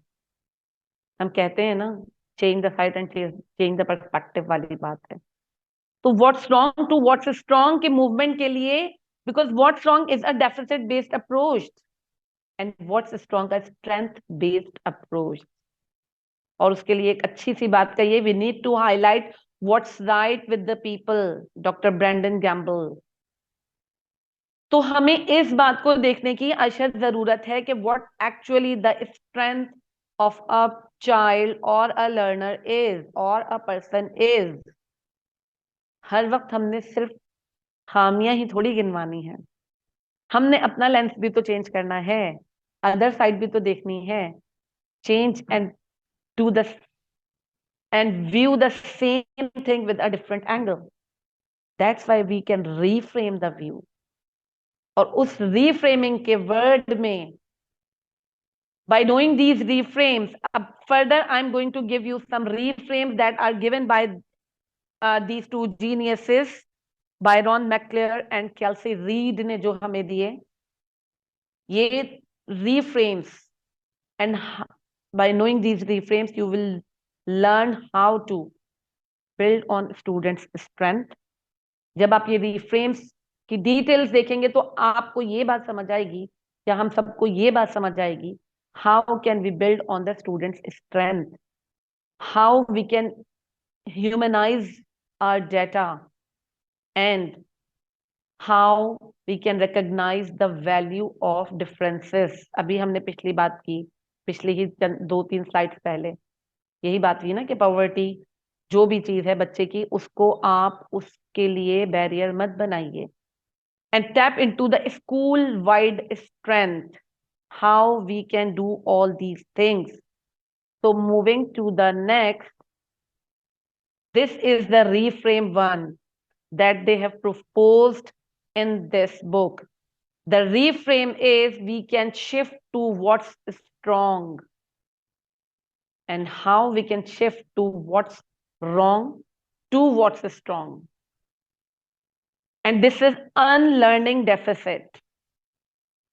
हम कहते हैं ना, change the sight and change the perspective वाली बात है. तो what's wrong to what's strong के मूवमेंट के लिए, because what's wrong is a deficit based approach and what's strong a strength based approach. और उसके लिए एक अच्छी सी बात कहिए, we need to highlight what's right with the people, doctor Brandon Gamble. तो हमें इस बात को देखने की अशद जरूरत है कि what actually the strength of a child or a learner is or a person is. हर वक्त हमने सिर्फ खामियां ही थोड़ी गिनवानी है, हमने अपना लेंस भी तो चेंज करना है, अदर साइड भी तो देखनी है. Change and do the and view the same thing with a different angle. That's why we can reframe the view. और उस reframing के word में, by knowing these reframes, further I'm going to give you some reframes that are given by these 2 geniuses, Byron McClure and Kelsey Reid ने जो हमें दिए ये reframes. And by knowing these reframes you will learn how to build on students' strength. जब आप ये reframes की details देखेंगे तो आपको ये बात समझ आएगी, या हम सबको ये बात समझ आएगी, how can we build on the students' strength, how we can humanize our data, and how we can recognize the value of differences. अभी हमने पिछली बात की, पिछली ही 2-3 स्लाइड्स पहले यही बात हुई ना कि पॉवर्टी जो भी चीज है बच्चे की, उसको आप उसके लिए बैरियर मत बनाइए. And tap into the school wide strength, how we can do all these things. So moving to the next, this is the reframe one that they have proposed in this book. The reframe is we can shift to what's strong, and how we can shift to what's wrong to what's strong. And this is unlearning deficit.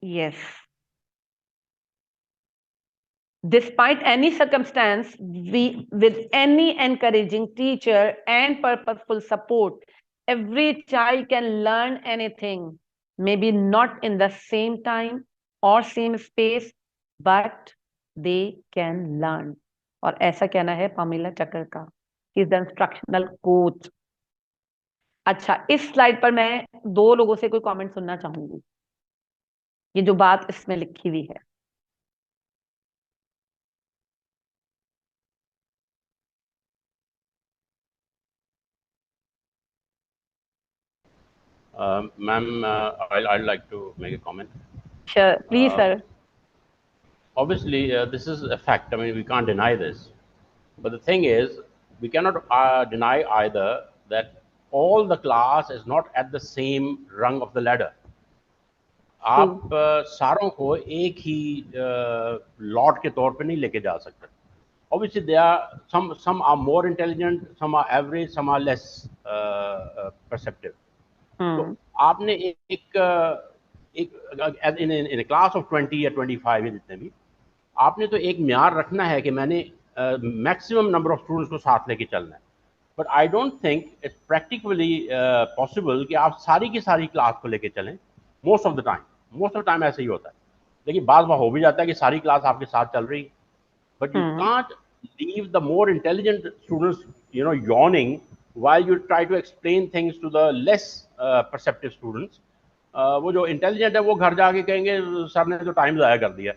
Yes. Despite any circumstance, with any encouraging teacher and purposeful support, every child can learn anything. Maybe not in the same time or same space, but they can learn. और ऐसा कहना है Pamela चक्कर का. He is the instructional coach. अच्छा, इस slide पर मैं 2 लोगों से कोई कमेंट सुनना चाहूंगी, ये जो बात इसमें लिखी हुई है. Ma'am, I'd like to make a comment. Sure, please, sir. Obviously, this is a fact. I mean, we can't deny this. But the thing is, we cannot deny either that all the class is not at the same rung of the ladder. आप सारों को एक ही lot के तौर पे नहीं लेके जा सकते. Obviously, there are some are more intelligent, some are average, some are less perceptive. तो आपने एक in a class of 20 या 25 जितने भी, आपने तो एक म्यार रखना है कि मैंने मैक्सिमम नंबर ऑफ स्टूडेंट्स को साथ लेके चलना है. But I don't think it's practically possible कि आप सारी की सारी क्लास को लेके चलें. मोस्ट ऑफ द टाइम ऐसे ही होता है. देखिए बाद में हो भी जाता है कि सारी क्लास आपके साथ चल रही, but you hmm can't leave the more intelligent students, yawning while you try to explain things to the less perceptive students. वो जो इंटेलिजेंट है वो घर जाके कहेंगे सर ने तो टाइम ज़ाया कर दिया,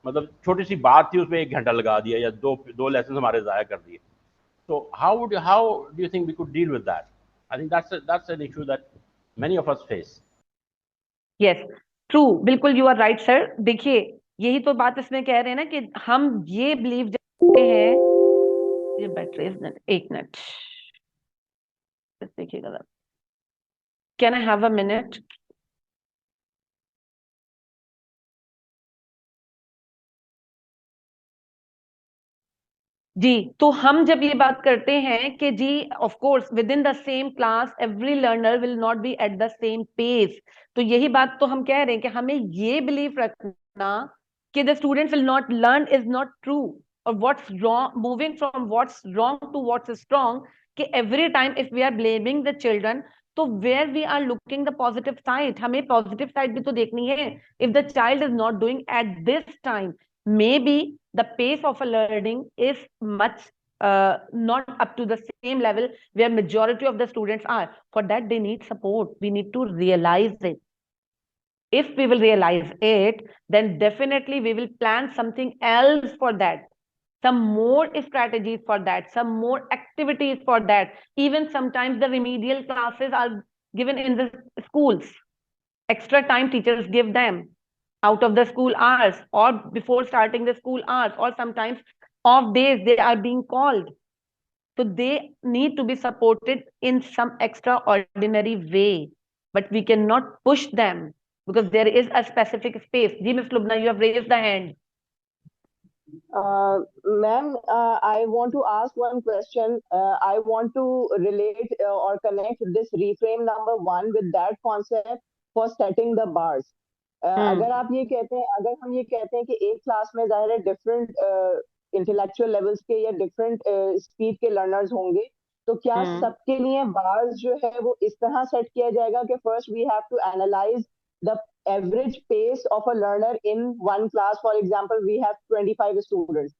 मतलब छोटी सी बात थी उसमें 1 घंटा लगा दिया या दो दो लेसन हमारे ज़ाया कर दिए. So how do you think we could deal with that? I think that's an issue that many of us face. Yes true, बिल्कुल यू आर राइट सर. देखिए यही तो बात इसमें कह रहे हैं ना कि हम ये बिलीव करते हैं. ये बैटरी, एक मिनट देखिएगा. Can I have a minute? जी, तो हम जब ये बात करते हैं कि जी of course within the same class every learner will not be at the same pace, तो यही बात तो हम कह रहे हैं कि हमें ये बिलीव रखना कि the students will not learn is not true, और what's wrong, moving from what's wrong to what's strong, कि every time if we are blaming the children, तो where we are looking the positive side, हमें positive side भी तो देखनी है. If the child is not doing at this time, maybe the pace of a learning is much not up to the same level where majority of the students are. For that they need support, we need to realize it. If we will realize it, then definitely we will plan something else for that, some more strategies for that, some more activities for that. Even sometimes the remedial classes are given in the schools, extra time teachers give them out of the school hours or before starting the school hours, or sometimes off days they are being called, so they need to be supported in some extraordinary way, but we cannot push them because there is a specific space. Ji, Miss Lubna, you have raised the hand. Ma'am, I want to ask one question. I want to relate or connect this reframe number one with that concept for setting the bars. अगर आप ये कहते हैं, अगर हम ये कहते हैं कि एक क्लास में जाहिर है डिफरेंट इंटेलेक्चुअल लेवल्स के या डिफरेंट स्पीड के लर्नर्स होंगे, तो क्या सबके लिए बार्स जो है वो इस तरह सेट किया जाएगा कि first we have to analyse the average pace of a learner in one class? For example, we have 25 students,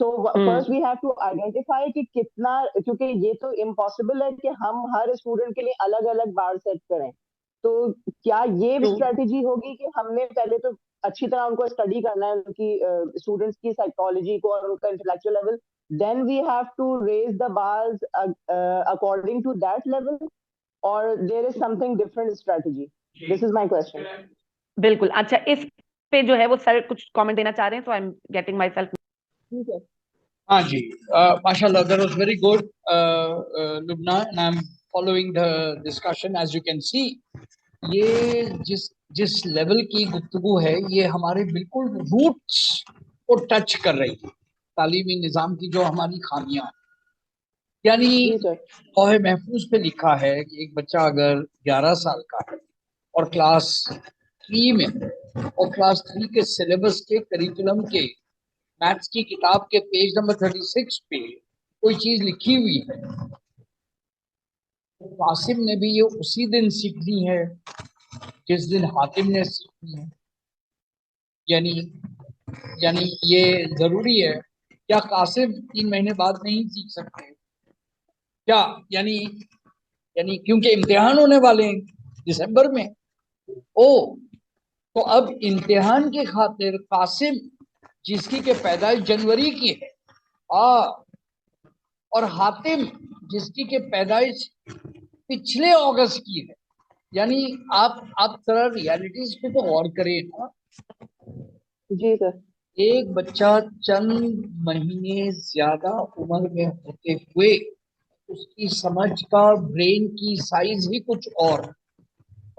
so first we have to identify कि कितना, क्योंकि ये तो इम्पॉसिबल है कि हम हर स्टूडेंट के लिए अलग अलग बार सेट करें, तो क्या ये स्ट्रेटेजी होगी कि हमने पहले तो अच्छी तरह उनको स्टडी करना है, उनकी स्टूडेंट्स की साइकोलॉजी को और उनका intellectual level, then we have to raise the bars according to that level, or there is something different strategy? This is my question. बिल्कुल. अच्छा, इस पे जो है वो सर कुछ कमेंट देना चाह रहे हैं, तो I am getting my self. ठीक है. हाँ जी, माशाल्लाह, that was very good, Lubna, and I'm following the discussion. As you can see, ये जिस जिस लेवल की गुफ्तगू है, ये हमारे बिल्कुल रूट्स को टच कर रही है, तालीमी निज़ाम की जो हमारी खामियां हैं. यानी लौहे महफूज पे लिखा है कि एक बच्चा अगर 11 साल का है और क्लास 3 में, और क्लास 3 के सिलेबस के करिकुलम के मैथ्स की किताब के पेज नंबर 36 पे कोई चीज लिखी हुई है, तो कासिम ने भी ये उसी दिन सीखनी है जिस दिन हातिम ने सीखनी है. यानी यानी ये जरूरी है. क्या कासिम 3 महीने बाद नहीं सीख सकते क्या? यानी यानी क्योंकि इम्तिहान होने वाले हैं दिसंबर में. ओ, तो अब इम्तिहान की खातिर कासिम, जिसकी के पैदाइश जनवरी की है, और हातिम जिसकी के पैदाइश पिछले अगस्त की है, यानी आप जरा रियलिटीज पे तो गौर करें ना. जी सर. एक बच्चा चंद महीने ज्यादा उम्र में होते हुए उसकी समझ का, ब्रेन की साइज ही कुछ और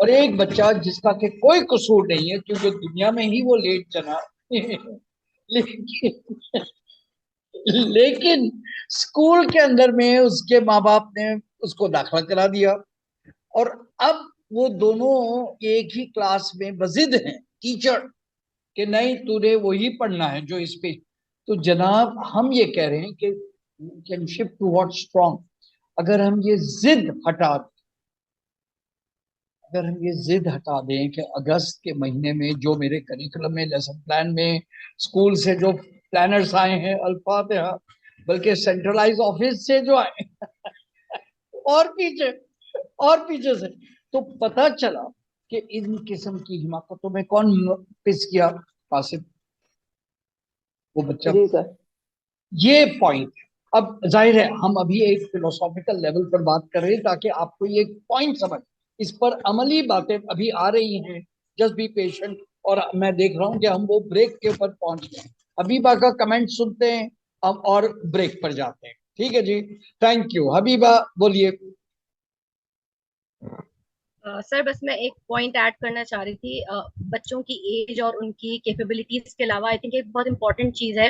एक बच्चा जिसका के कोई कसूर नहीं है क्योंकि दुनिया में ही वो लेट जना लेकिन लेकिन स्कूल के अंदर में उसके माँ बाप ने उसको दाखिला करा दिया, और अब वो दोनों एक ही क्लास में बजिद हैं टीचर कि नहीं तूने वही पढ़ना है जो इस पे. तो जनाब हम ये कह रहे हैं कि can shift to what strong. अगर हम ये जिद हटा दें, अगर हम ये जिद हटा दें कि अगस्त के महीने में जो मेरे करिकुलम में, लेसन प्लान में, स्कूल से जो प्लानर्स आए हैं, अल्फातिहा, बल्कि सेंट्रलाइज ऑफिस से जो आए और पीछे, और पीछे से, तो पता चला कि इन किस्म की हिमाकतों में कौन पिस किया? कासिम, वो बच्चा। जी सर। ये पॉइंट, अब जाहिर है हम अभी एक फिलोसॉफिकल लेवल पर बात कर रहे हैं ताकि आपको ये पॉइंट समझ, इस पर अमली बातें अभी आ रही हैं। Just be patient. और मैं देख रहा हूं कि हम वो ब्रेक के ऊपर पहुंच गए। हबीबा का कमेंट सुनते हैं अब और ब्रेक पर जाते हैं। ठीक है जी, थैंक यू। हबीबा बोलिए। सर बस मैं एक पॉइंट ऐड करना चाह रही थी। बच्चों की एज और उनकी कैपेबिलिटीज के अलावा आई थिंक एक बहुत इंपॉर्टेंट चीज है,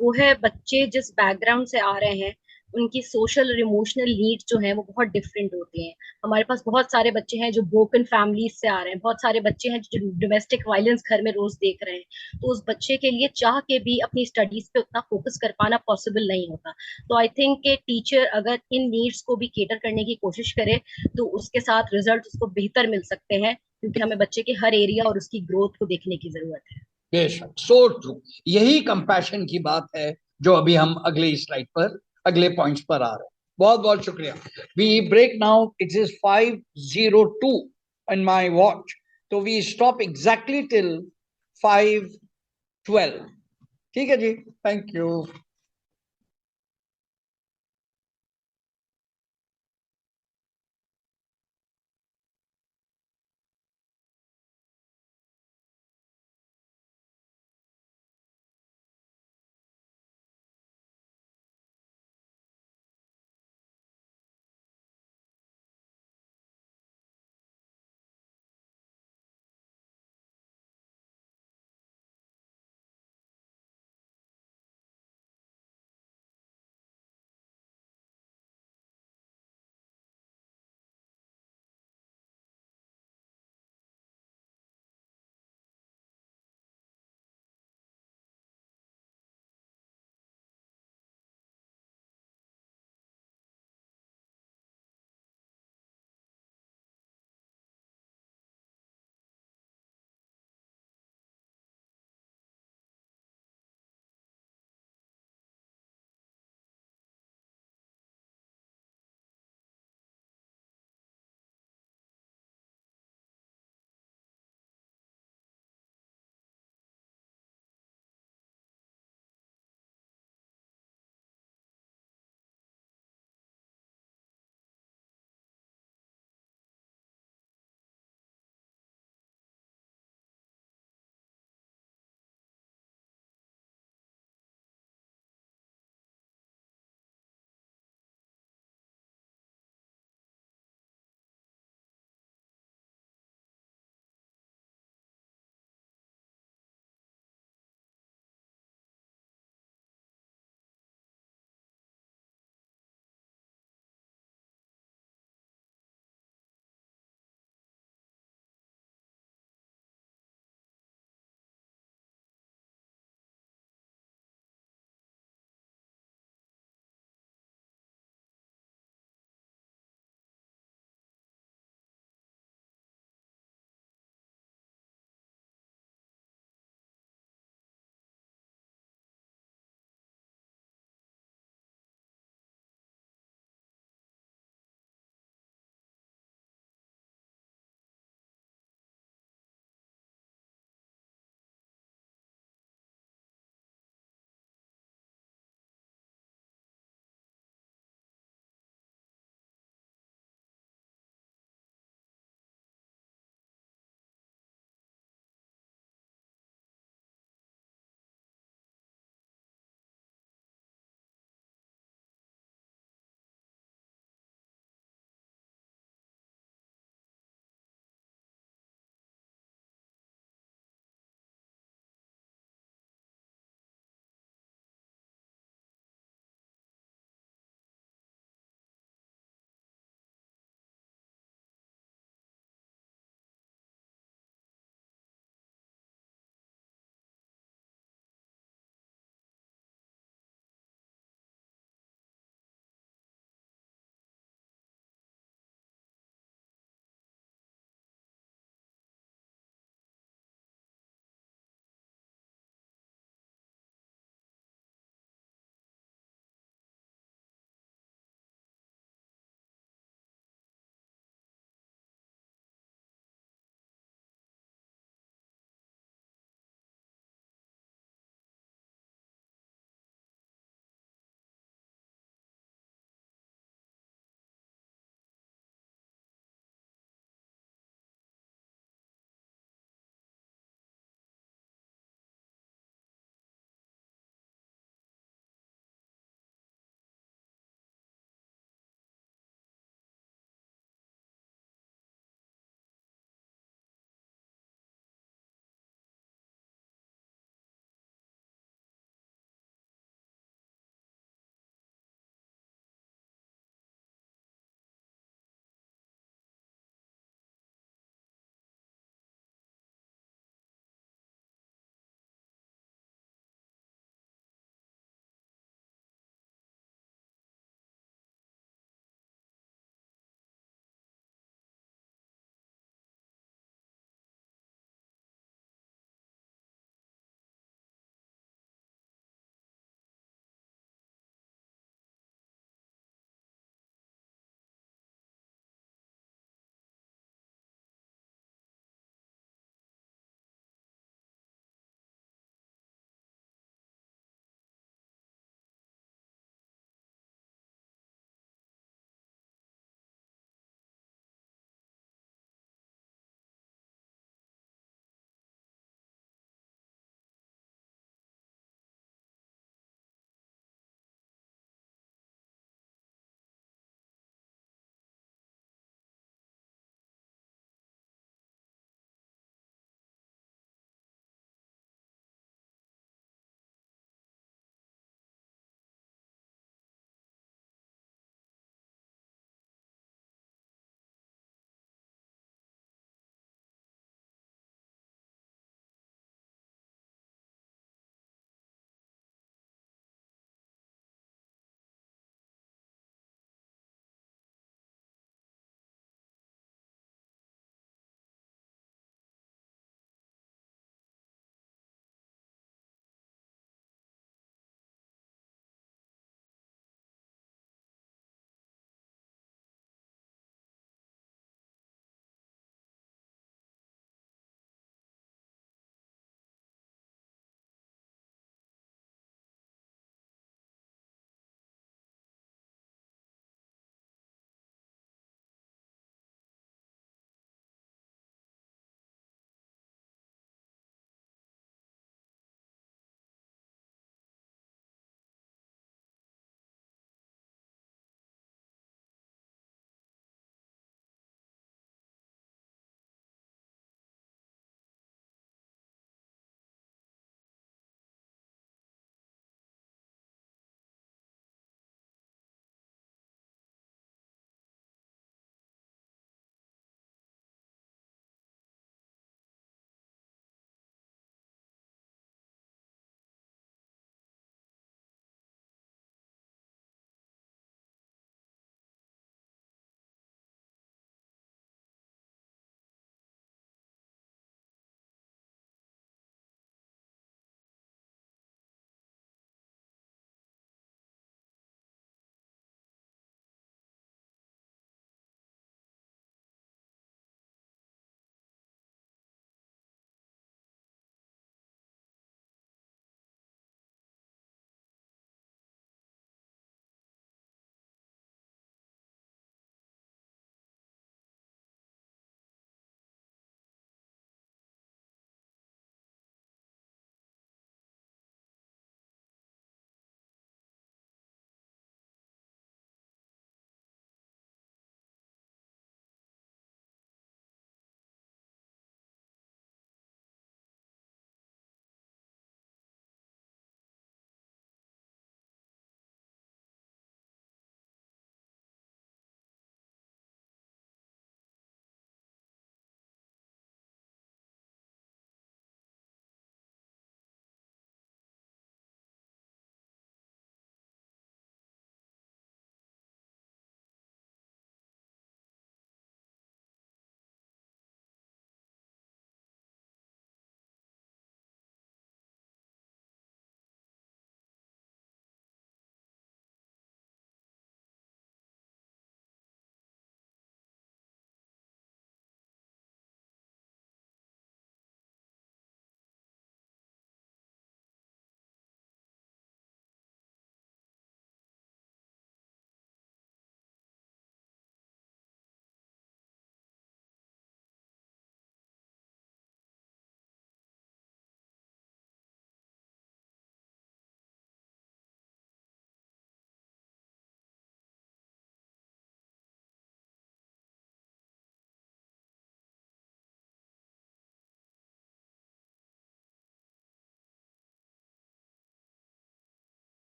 वो है बच्चे जिस बैकग्राउंड से आ रहे हैं उनकी सोशल और इमोशनल नीड्स जो हैं वो बहुत डिफरेंट होती हैं। हमारे पास बहुत सारे बच्चे हैं जो ब्रोकन फैमिलीज से आ रहे हैं, बहुत सारे बच्चे हैं जो डोमेस्टिक वायलेंस घर में रोज देख रहे हैं। तो उस बच्चे के लिए चाह के भी अपनी स्टडीज पे उतना फोकस कर पाना पॉसिबल नहीं होता। तो आई थिंक कि टीचर अगर इन नीड्स को भी केटर करने की कोशिश करे तो उसके साथ रिजल्ट उसको बेहतर मिल सकते हैं, क्योंकि हमें बच्चे के हर एरिया और उसकी ग्रोथ को देखने की जरूरत है। बेशक, सो ट्रू। यही कंपैशन की बात है जो अभी हम अगले स्लाइड पर, अगले पॉइंट्स पर आ रहे हैं। बहुत बहुत शुक्रिया। We break now, it is 5:02 in my watch, तो वी स्टॉप एग्जैक्टली टिल 5:12। ठीक है जी, थैंक यू।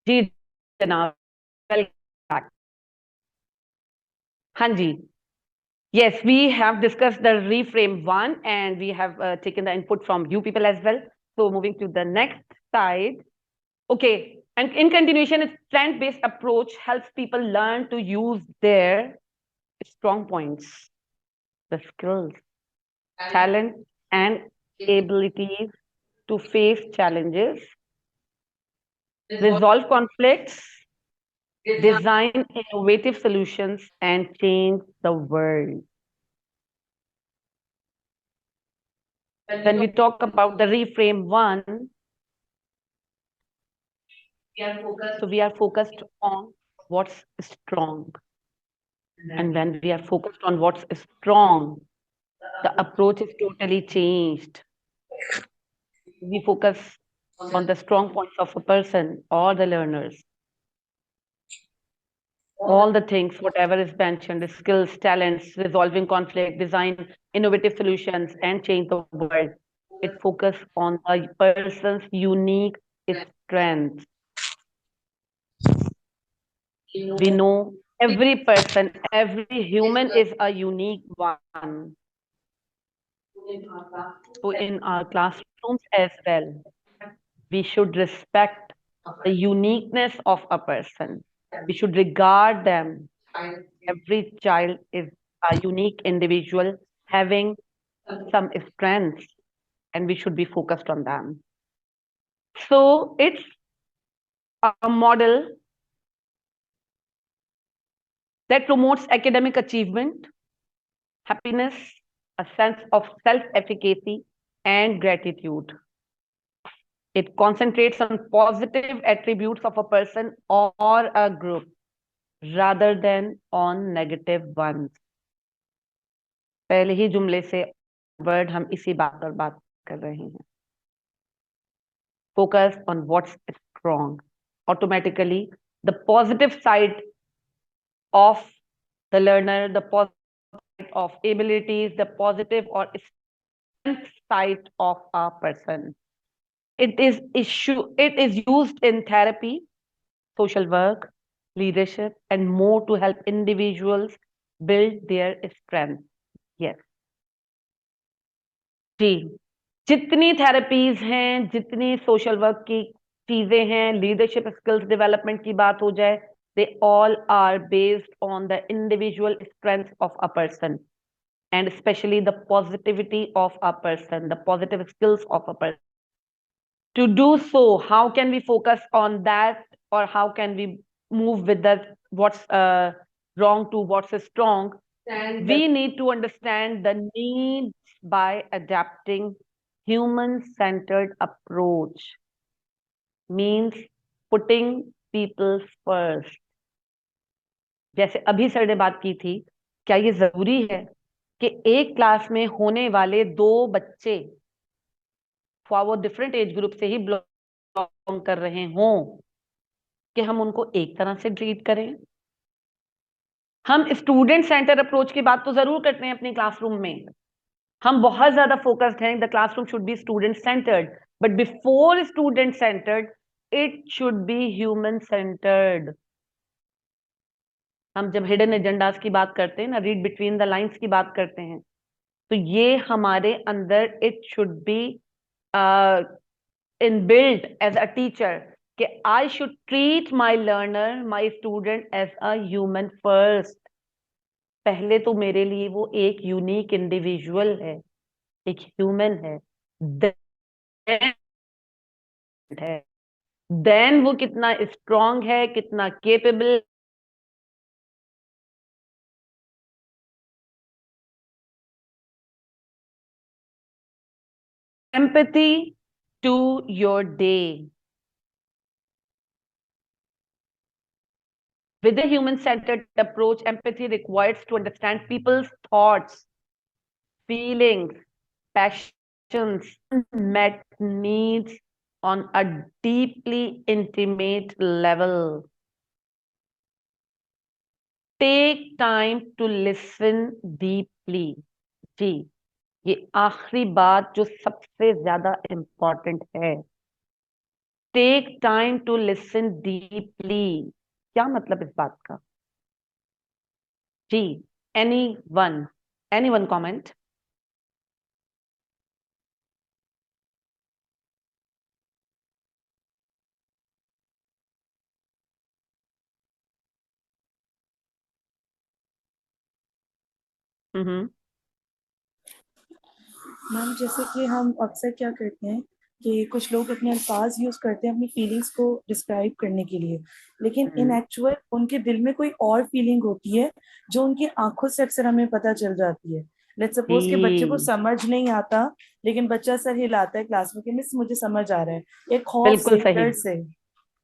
जी जनाब, वेलकम बैक। हाँ जी, yes, we have discussed the reframe one and we have taken the input from you people as well. So moving to the next side. Okay, and in continuation, its strength-based approach helps people learn to use their strong points, the skills, talent, and abilities to face challenges, resolve conflicts, design innovative solutions, and change the world. When we talk about the reframe one, so we are focused on what's strong. And when we are focused on what's strong, the approach is totally changed. We focus on the strong points of a person or the learners. All the things, whatever is mentioned, the skills, talents, resolving conflict, design innovative solutions, and change the world. It focuses on a person's unique strengths. We know every person, every human is a unique one. So in our classrooms as well, we should respect the uniqueness of a person. We should regard them. Every child is a unique individual having some strengths, and we should be focused on them. So it's a model that promotes academic achievement, happiness, a sense of self-efficacy, and gratitude. It concentrates on positive attributes of a person or a group rather than on negative ones. पहले ही जुमले से word हम इसी बात पर बात कर रहे हैं. Focus on what's strong. Automatically, the positive side of the learner, the positive side of abilities, the positive or strength side of a person. It is used in therapy, social work, leadership, and more to help individuals build their strength. Yes. जी, जितनी therapies हैं, जितनी social work की चीजें हैं, leadership skills development की बात हो जाए, they all are based on the individual strengths of a person and especially the positivity of a person, the positive skills of a person. To do so, how can we focus on that, or how can we move with that what's wrong to what's strong? We need to understand the needs by adapting human-centered approach. Means putting people first. जैसे अभी sir ने बात की थी, क्या ये जरूरी है कि एक क्लास में होने वाले 2 बच्चे वो डिफरेंट एज ग्रुप से ही बिलोंग कर रहे हों कि हम उनको एक तरह से ट्रीट करें? हम स्टूडेंट सेंटर अप्रोच की बात तो जरूर करते हैं अपने क्लासरूम में, हम बहुत ज्यादा फोकस्ड हैं, the classroom should be student centred, but before student centred it should be human centred. हम जब हिडन एजेंडास की बात करते हैं ना, रीड बिटवीन द लाइंस की बात करते हैं, तो ये हमारे अंदर it should be inbuilt as a teacher कि I should treat my learner, my student as a human first. पहले तो मेरे लिए वो एक यूनिक इंडिविजुअल है, एक ह्यूमन है, देन वो कितना स्ट्रांग है, कितना capable. Empathy to your day. With a human-centered approach, empathy requires to understand people's thoughts, feelings, passions, unmet needs on a deeply intimate level. Take time to listen deeply. जी, ये आखिरी बात जो सबसे ज्यादा इम्पोर्टेंट है. Take time to listen deeply, क्या मतलब इस बात का? जी, any one comment? Hmm. Ma'am जैसे कि हम अक्सर क्या करते हैं कि कुछ लोग अपने अल्फाज यूज करते हैं अपनी फीलिंग्स को डिस्क्राइब करने के लिए, लेकिन इन एक्चुअल उनके दिल में कोई और फीलिंग होती है जो उनकी आंखों से अक्सर हमें पता चल जाती है। लेट्स सपोज कि बच्चे को जी, समझ नहीं आता, लेकिन बच्चा सर हिलाता है क्लास में कि मिस मुझे समझ आ रहा है, एक खौफ बिल्कुल से, सही। डर से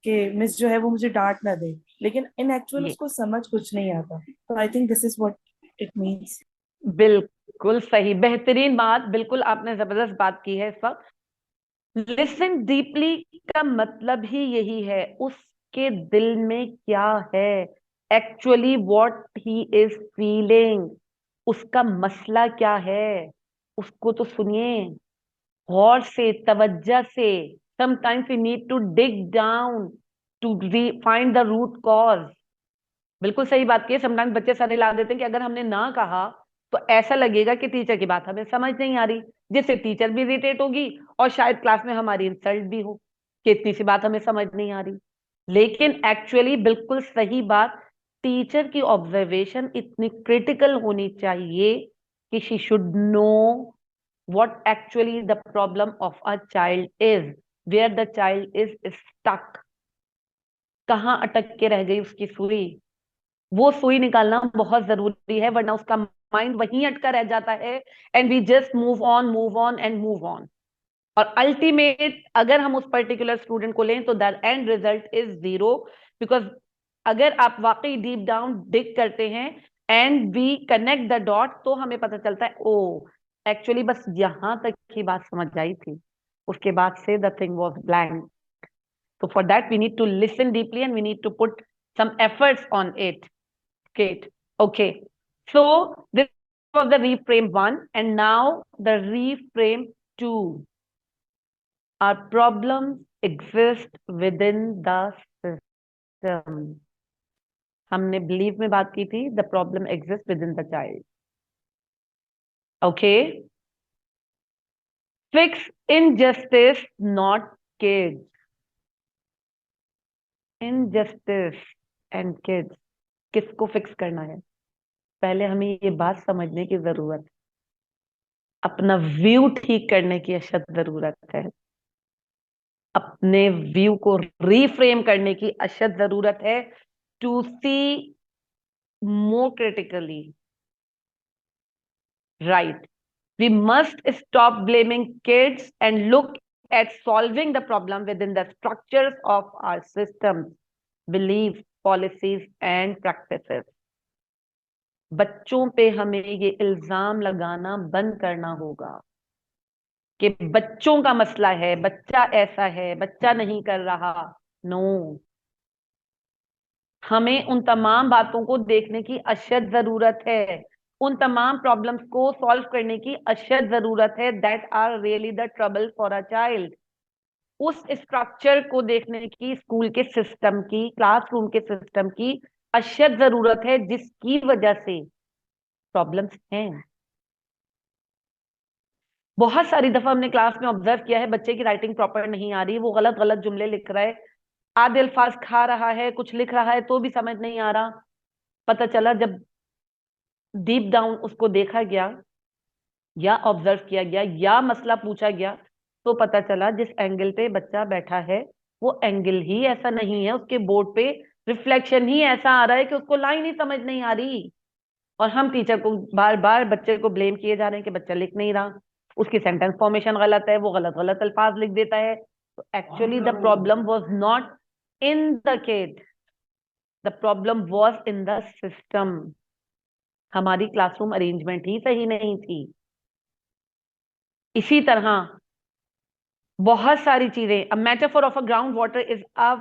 कि मिस जो है वो मुझे डांट ना दे, लेकिन इन एक्चुअल ये उसको समझ कुछ नहीं आता। तो I think this is what it means. बिल्कुल सही, बेहतरीन बात, बिल्कुल आपने जबरदस्त बात की है इस वक्त। लिसन डीपली का मतलब ही यही है, उसके दिल में क्या है, actually what he is feeling, उसका मसला क्या है, उसको तो सुनिए गौर से, तवज्जो से। Sometimes we need to dig down to find the root cause. बिल्कुल सही बात की है। समटाइम्स बच्चे सर हिला देते हैं कि अगर हमने ना कहा तो ऐसा लगेगा कि टीचर की बात हमें समझ नहीं आ रही, जिससे टीचर भी इरिटेट होगी और शायद क्लास में हमारी इंसल्ट भी हो कि इतनी सी बात हमें समझ नहीं आ रही। लेकिन एक्चुअली बिल्कुल सही बात, टीचर की ऑब्जर्वेशन इतनी क्रिटिकल होनी चाहिए कि she should know what actually the problem of a child is, where the child is stuck, कहाँ अटक के रह गई उसकी सुई, वो सुई निकालना बहुत जरूरी है, वरना उसका माइंड वहीं अटका रह जाता है। And we just move on and move on. और अल्टीमेट अगर हम उस पर्टिकुलर स्टूडेंट को लें तो the end result is zero. Because अगर आप वाकई डीप डाउन डिग करते हैं and we connect the dot, तो हमें पता चलता है ओ एक्चुअली बस यहां तक ही बात समझ आई थी, उसके बाद से the thing was blank. So for that, we need to listen deeply and we need to put some efforts on it. Great. Okay. So this was the reframe one, and now the reframe two. Our problems exist within the system. हमने believe में बात की थी, the problem exists within the child. Okay. Fix injustice, not kids. Injustice and kids. किसको fix करना है? पहले हमें ये बात समझने की जरूरत है, अपना व्यू ठीक करने की अशद जरूरत है, अपने व्यू को रीफ्रेम करने की अशद जरूरत है, to see more critically. Right, we must stop blaming kids and look at solving the problem within the structures of our systems, beliefs, policies and practices. बच्चों पे हमें ये इल्जाम लगाना बंद करना होगा कि बच्चों का मसला है, बच्चा ऐसा है, बच्चा नहीं कर रहा। नो, हमें उन तमाम बातों को देखने की अशद जरूरत है, उन तमाम प्रॉब्लम्स को सॉल्व करने की अशद जरूरत है that are really the trouble for a child. उस स्ट्रक्चर को देखने की, स्कूल के सिस्टम की, क्लासरूम के सिस्टम की अशद जरूरत है जिसकी वजह से प्रॉब्लम्स हैं। बहुत सारी दफा हमने क्लास में ऑब्जर्व किया है, बच्चे की राइटिंग प्रॉपर नहीं आ रही, वो गलत गलत जुमले लिख रहा है, आधे अल्फाज खा रहा है, कुछ लिख रहा है तो भी समझ नहीं आ रहा। पता चला जब डीप डाउन उसको देखा गया या ऑब्जर्व किया गया या मसला पूछा गया, तो पता चला जिस एंगल पे बच्चा बैठा है वो एंगल ही ऐसा नहीं है, उसके बोर्ड पे रिफ्लेक्शन ही ऐसा आ रहा है कि उसको लाइन ही समझ नहीं आ रही। और हम टीचर को बार बार बच्चे को ब्लेम किए जा रहे हैं कि बच्चा लिख नहीं रहा, उसकी सेंटेंस फॉर्मेशन गलत है, वो गलत गलत अल्फाज लिख देता है। तो actually the problem was not in the kid, the problem was in the system. हमारी क्लासरूम अरेंजमेंट ही सही नहीं थी। इसी तरह बहुत सारी चीजें, a metaphor of a ground water is a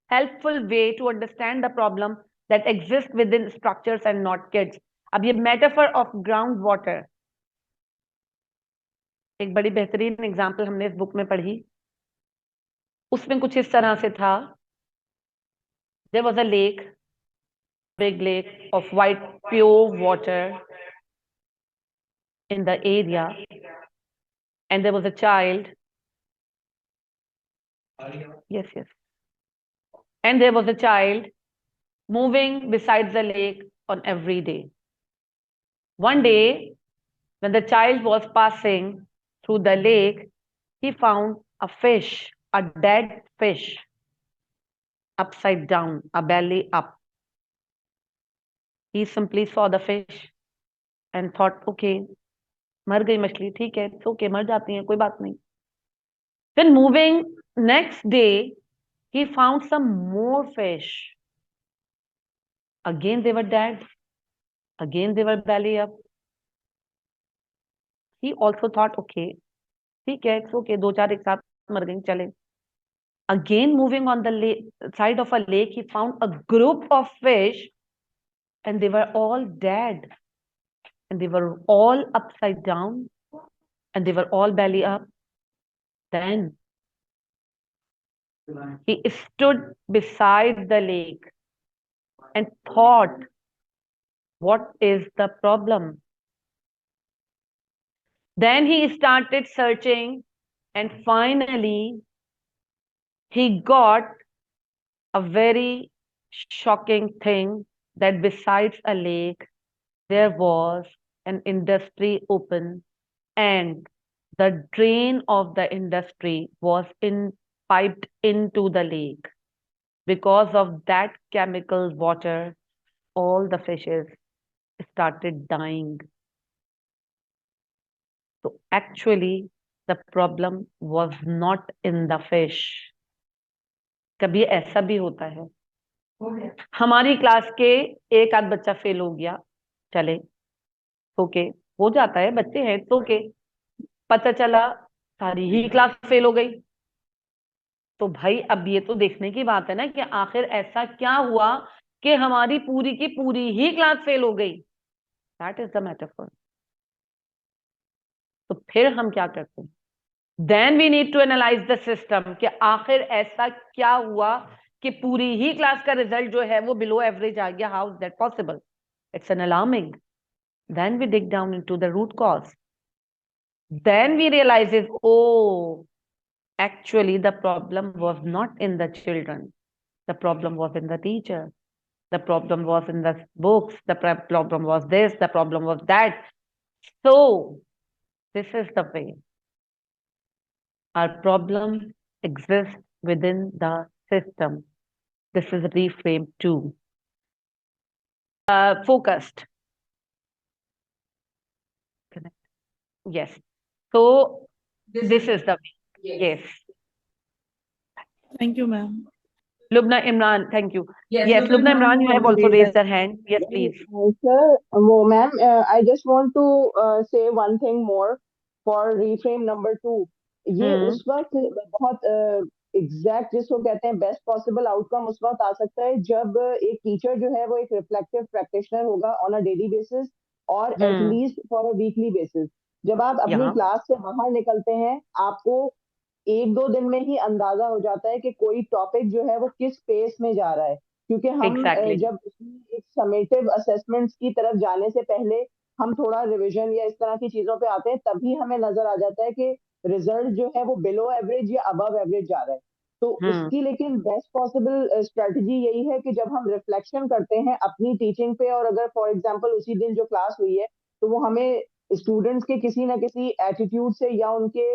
helpful way to understand the problem that exist within structures and not kids. अब ये मेटाफोर ऑफ ग्राउंड वाटर, एक बड़ी बेहतरीन एग्जाम्पल हमने इस बुक में पढ़ी। उसमें कुछ इस तरह से था. There was a lake, big lake of white pure water in the area, and there was a child. Yes, yes. And there was a child moving beside the lake on every day. One day, when the child was passing through the lake, he found a fish, a dead fish, upside down, a belly up. He simply saw the fish and thought, okay, मर गई मछली, ठीक है, it's okay, मर जाती हैं, कोई बात नहीं. Then moving next day, he found some more fish. Again they were dead. Again they were belly up. He also thought, okay, ठीक है, it's okay, दो चार एक साथ मर गई, चले. Again moving on the side of a lake, he found a group of fish, and they were all dead, and they were all upside down, and they were all belly up. Then he stood beside the lake and thought, what is the problem? Then he started searching, and finally he got a very shocking thing, that besides a lake, there was an industry open, and the drain of the industry was piped into the lake. Because of that chemical water, all the fishes started dying. So actually, the problem was not in the fish. कभी ऐसा भी होता है, हमारी class के एक आध बच्चा फेल हो गया, चले, ओके, हो जाता है, बच्चे हैं, तो ओके. पता चला सारी ही क्लास फेल हो गई, तो भाई अब ये तो देखने की बात है ना कि आखिर ऐसा क्या हुआ कि हमारी पूरी की पूरी ही क्लास फेल हो गई. That is the metaphor. तो फिर हम क्या करते हैं? Then we need to analyse the system, कि आखिर ऐसा क्या हुआ कि पूरी ही क्लास का रिजल्ट जो है वो बिलो एवरेज आ गया. How is that possible? It's an alarming. Then we dig down into the root cause. Then we realizes, oh, actually the problem was not in the children. The problem was in the teacher. The problem was in the books. The problem was this. The problem was that. So this is the way our problem exists within the system. This is reframed too. Focused. Yes. So this is the way. Yes. Thank you, ma'am. Lubna Imran, thank you. Yes, Yes, Lubna Imran, you have also raised her hand. Yes, please. Sir, ma'am, I just want to say one thing more for reframe number 2. ये उस वक्त बहुत exact जिसको कहते हैं best possible outcome उस वक्त आ सकता है जब एक टीचर जो है वो एक रिफ्लेक्टिव प्रैक्टिशनर होगा ऑन अ डेली बेसिस और at least for a weekly basis. जब आप अपनी क्लास से बाहर निकलते हैं, आपको एक दो दिन में ही अंदाजा हो जाता है कि कोई टॉपिक जो है वो किस पेस में जा रहा है, क्योंकि हम जब एक समेटिव असेसमेंट्स की तरफ जाने से पहले हम थोड़ा रिवीजन या इस तरह की चीजों पे आते हैं, तभी हमें नजर आ जाता है कि रिजल्ट जो है वो बिलो एवरेज या अबव एवरेज जा रहा है. तो उसकी लेकिन बेस्ट पॉसिबल स्ट्रेटजी यही है कि जब हम रिफ्लेक्शन करते हैं अपनी टीचिंग पे, और अगर फॉर एग्जांपल उसी दिन जो क्लास हुई है तो वो हमें स्टूडेंट्स के किसी ना किसी एटीट्यूड से या उनके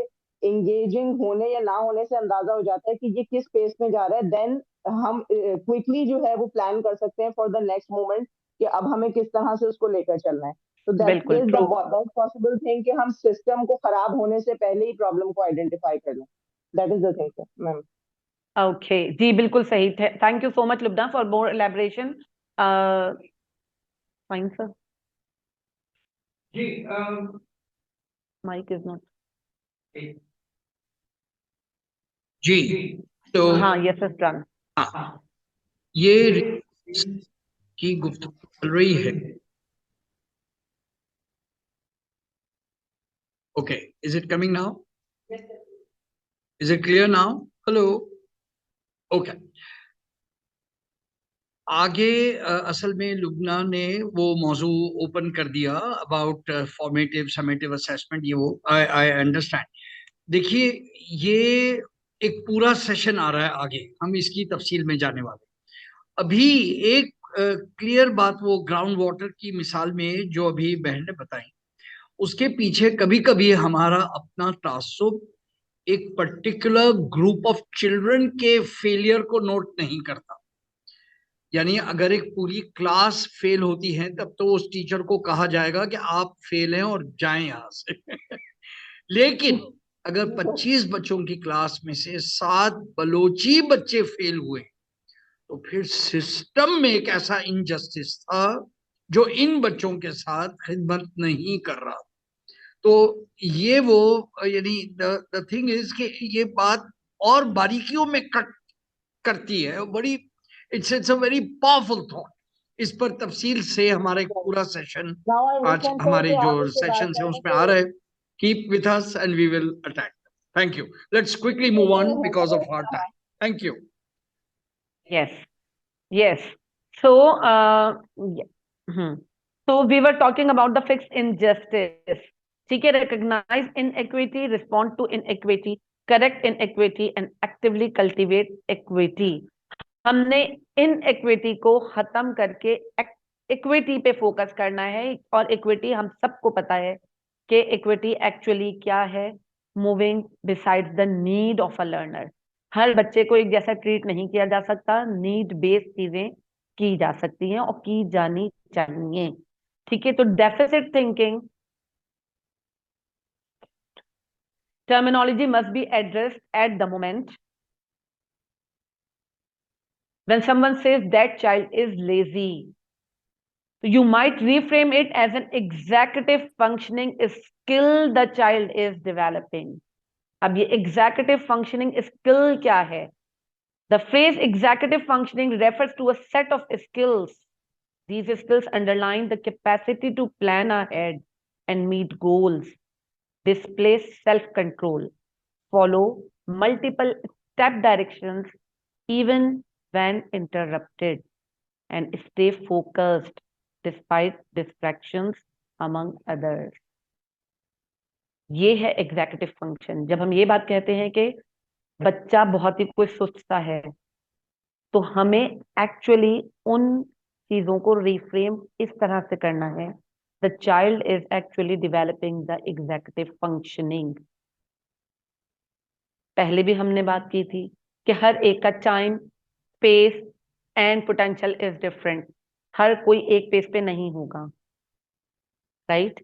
एंगेजिंग होने या ना होने से अंदाजा हो जाता है कि ये किस पेस में जा रहा है, देन हम क्विकली जो है वो प्लान कर सकते हैं फॉर द नेक्स्ट मोमेंट कि अब हमें किस तरह से उसको लेकर चलना है. तो that is the best possible thing कि हम सिस्टम को खराब होने से पहले ही प्रॉब्लम को आइडेंटिफाई कर लें. That is the thing ma'am. Okay जी, बिल्कुल सही. Thank you so much Lubna for more elaboration. Fine sir. जी, माइक इज नॉट. जी, तो हाँ, यस इज डन. ये की गुफ्तगू चल रही है. Okay, is it coming now? Is it clear now? Hello. Okay, आगे असल में लुबना ने वो मौजू ओपन कर दिया अबाउट फॉर्मेटिव समेटिव असेसमेंट, ये वो आई आई अंडरस्टैंड। देखिए, ये एक पूरा सेशन आ रहा है आगे, हम इसकी तफसील में जाने वाले। अभी एक क्लियर बात वो ग्राउंड वाटर की मिसाल में जो अभी बहन ने बताई, उसके पीछे कभी कभी हमारा अपना तासुब एक पर्टिकुलर ग्रुप ऑफ चिल्ड्रन के फेलियर को नोट नहीं करता। यानी अगर एक पूरी क्लास फेल होती है तब तो उस टीचर को कहा जाएगा कि आप फेल हैं और जाएं यहां से। लेकिन अगर 25 बच्चों की क्लास में से 7 बलोची बच्चे फेल हुए, तो फिर सिस्टम में एक ऐसा इनजस्टिस था जो इन बच्चों के साथ खिदमत नहीं कर रहा। तो ये वो यानी द थिंग इज कि ये बात और बारीकियों में कट करती है बड़ी। It's a very powerful thought. इस पर तफसील से हमारा एक पूरा सेशन नाउ आई आज अंडरस्टैंड सर हमारे कि जो आप इससे बात सेशन है करने उसमें आ के रहे हैं। Keep with us and we will attack. Thank you. Let's quickly move on because of our time. Thank you. Yes, yes. So, so we were talking about the fixed injustice. ठीक है, recognize inequity, respond to inequity, correct inequity, and actively cultivate equity. हमने inequity को खत्म करके equity पे focus करना है। और इक्विटी हम सबको पता है कि इक्विटी एक्चुअली क्या है। Moving besides the need of a learner. हर बच्चे को एक जैसा ट्रीट नहीं किया जा सकता, नीड बेस्ड चीजें की जा सकती हैं और की जानी चाहिए। ठीक है, तो deficit thinking terminology must be addressed at the moment. When someone says that child is lazy, you might reframe it as an executive functioning skill the child is developing. अब ये executive functioning skill क्या है? The phrase executive functioning refers to a set of skills. These skills underline the capacity to plan ahead and meet goals, display self-control, follow multiple step directions even when interrupted, and stay focused despite distractions among others. ये है executive function. जब हम ये बात कहते हैं कि बच्चा बहुत ही कुछ सोचता है, तो हमें एक्चुअली उन चीजों को रिफ्रेम इस तरह से करना है, the child is actually developing the executive functioning. पहले भी हमने बात की थी कि हर एक का time, space and potential is different. हर कोई एक पेस पे नहीं होगा, राइट?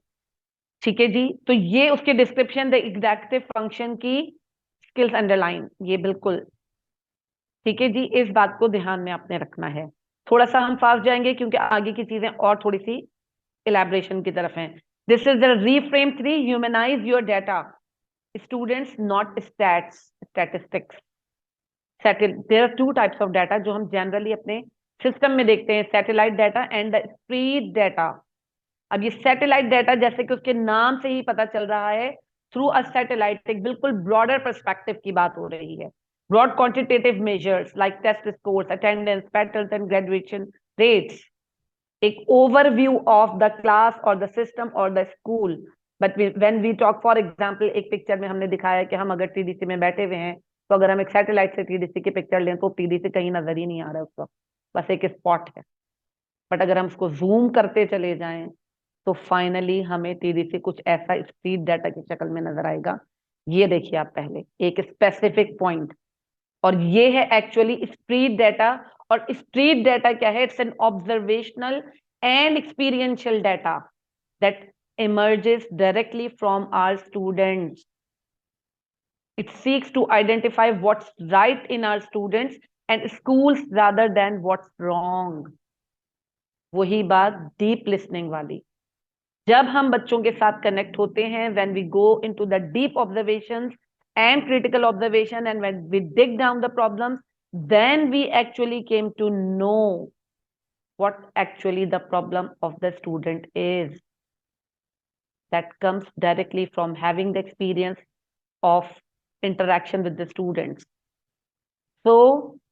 ठीक है जी, तो ये उसके डिस्क्रिप्शन द एग्जीक्यूटिव फंक्शन की स्किल्स अंडरलाइन, ये बिल्कुल ठीक है जी। इस बात को ध्यान में आपने रखना है। थोड़ा सा हम फास्ट जाएंगे क्योंकि आगे की चीजें और थोड़ी सी इलेबरेशन की तरफ हैं। This is the reframe 3, humanise your data. Students not stats, statistics. There are two types of data जो हम जनरली अपने सिस्टम में देखते हैं, satellite data and the spread data. अब ये सैटेलाइट डाटा जैसे कि उसके नाम से ही पता चल रहा है, थ्रू अ सैटेलाइट एक बिल्कुल ब्रॉडर पर्सपेक्टिव की बात हो रही है। Broad quantitative measures like test scores, attendance patterns and graduation rates, एक ओवरव्यू ऑफ द क्लास और द सिस्टम और the school. But when we talk, for example, एक पिक्चर में हमने दिखाया कि हम अगर टीडीसी में बैठे हुए हैं, तो अगर हम एक सैटेलाइट से टीडीसी की पिक्चर लें तो टीडीसी कहीं नजर ही नहीं आ रहा है उसका, बस एक स्पॉट है। बट अगर हम उसको जूम करते चले जाएं तो फाइनली हमें टीडीसी कुछ ऐसा स्पीड डाटा की शक्ल में नजर आएगा। ये देखिए आप पहले एक स्पेसिफिक पॉइंट, और ये है एक्चुअली स्प्रेड डाटा। और स्प्रेड डाटा क्या है? It's an observational and experiential data that emerges directly from our students. It seeks to identify what's right in our students and schools rather than what's wrong. वही बात deep listening वाली। जब हम बच्चों के साथ कनेक्ट होते हैं, when we go into the deep observations and critical observation and when we dig down the problems, then we actually came to know what actually the problem of the student is. That comes directly from having the experience of interaction with the students. So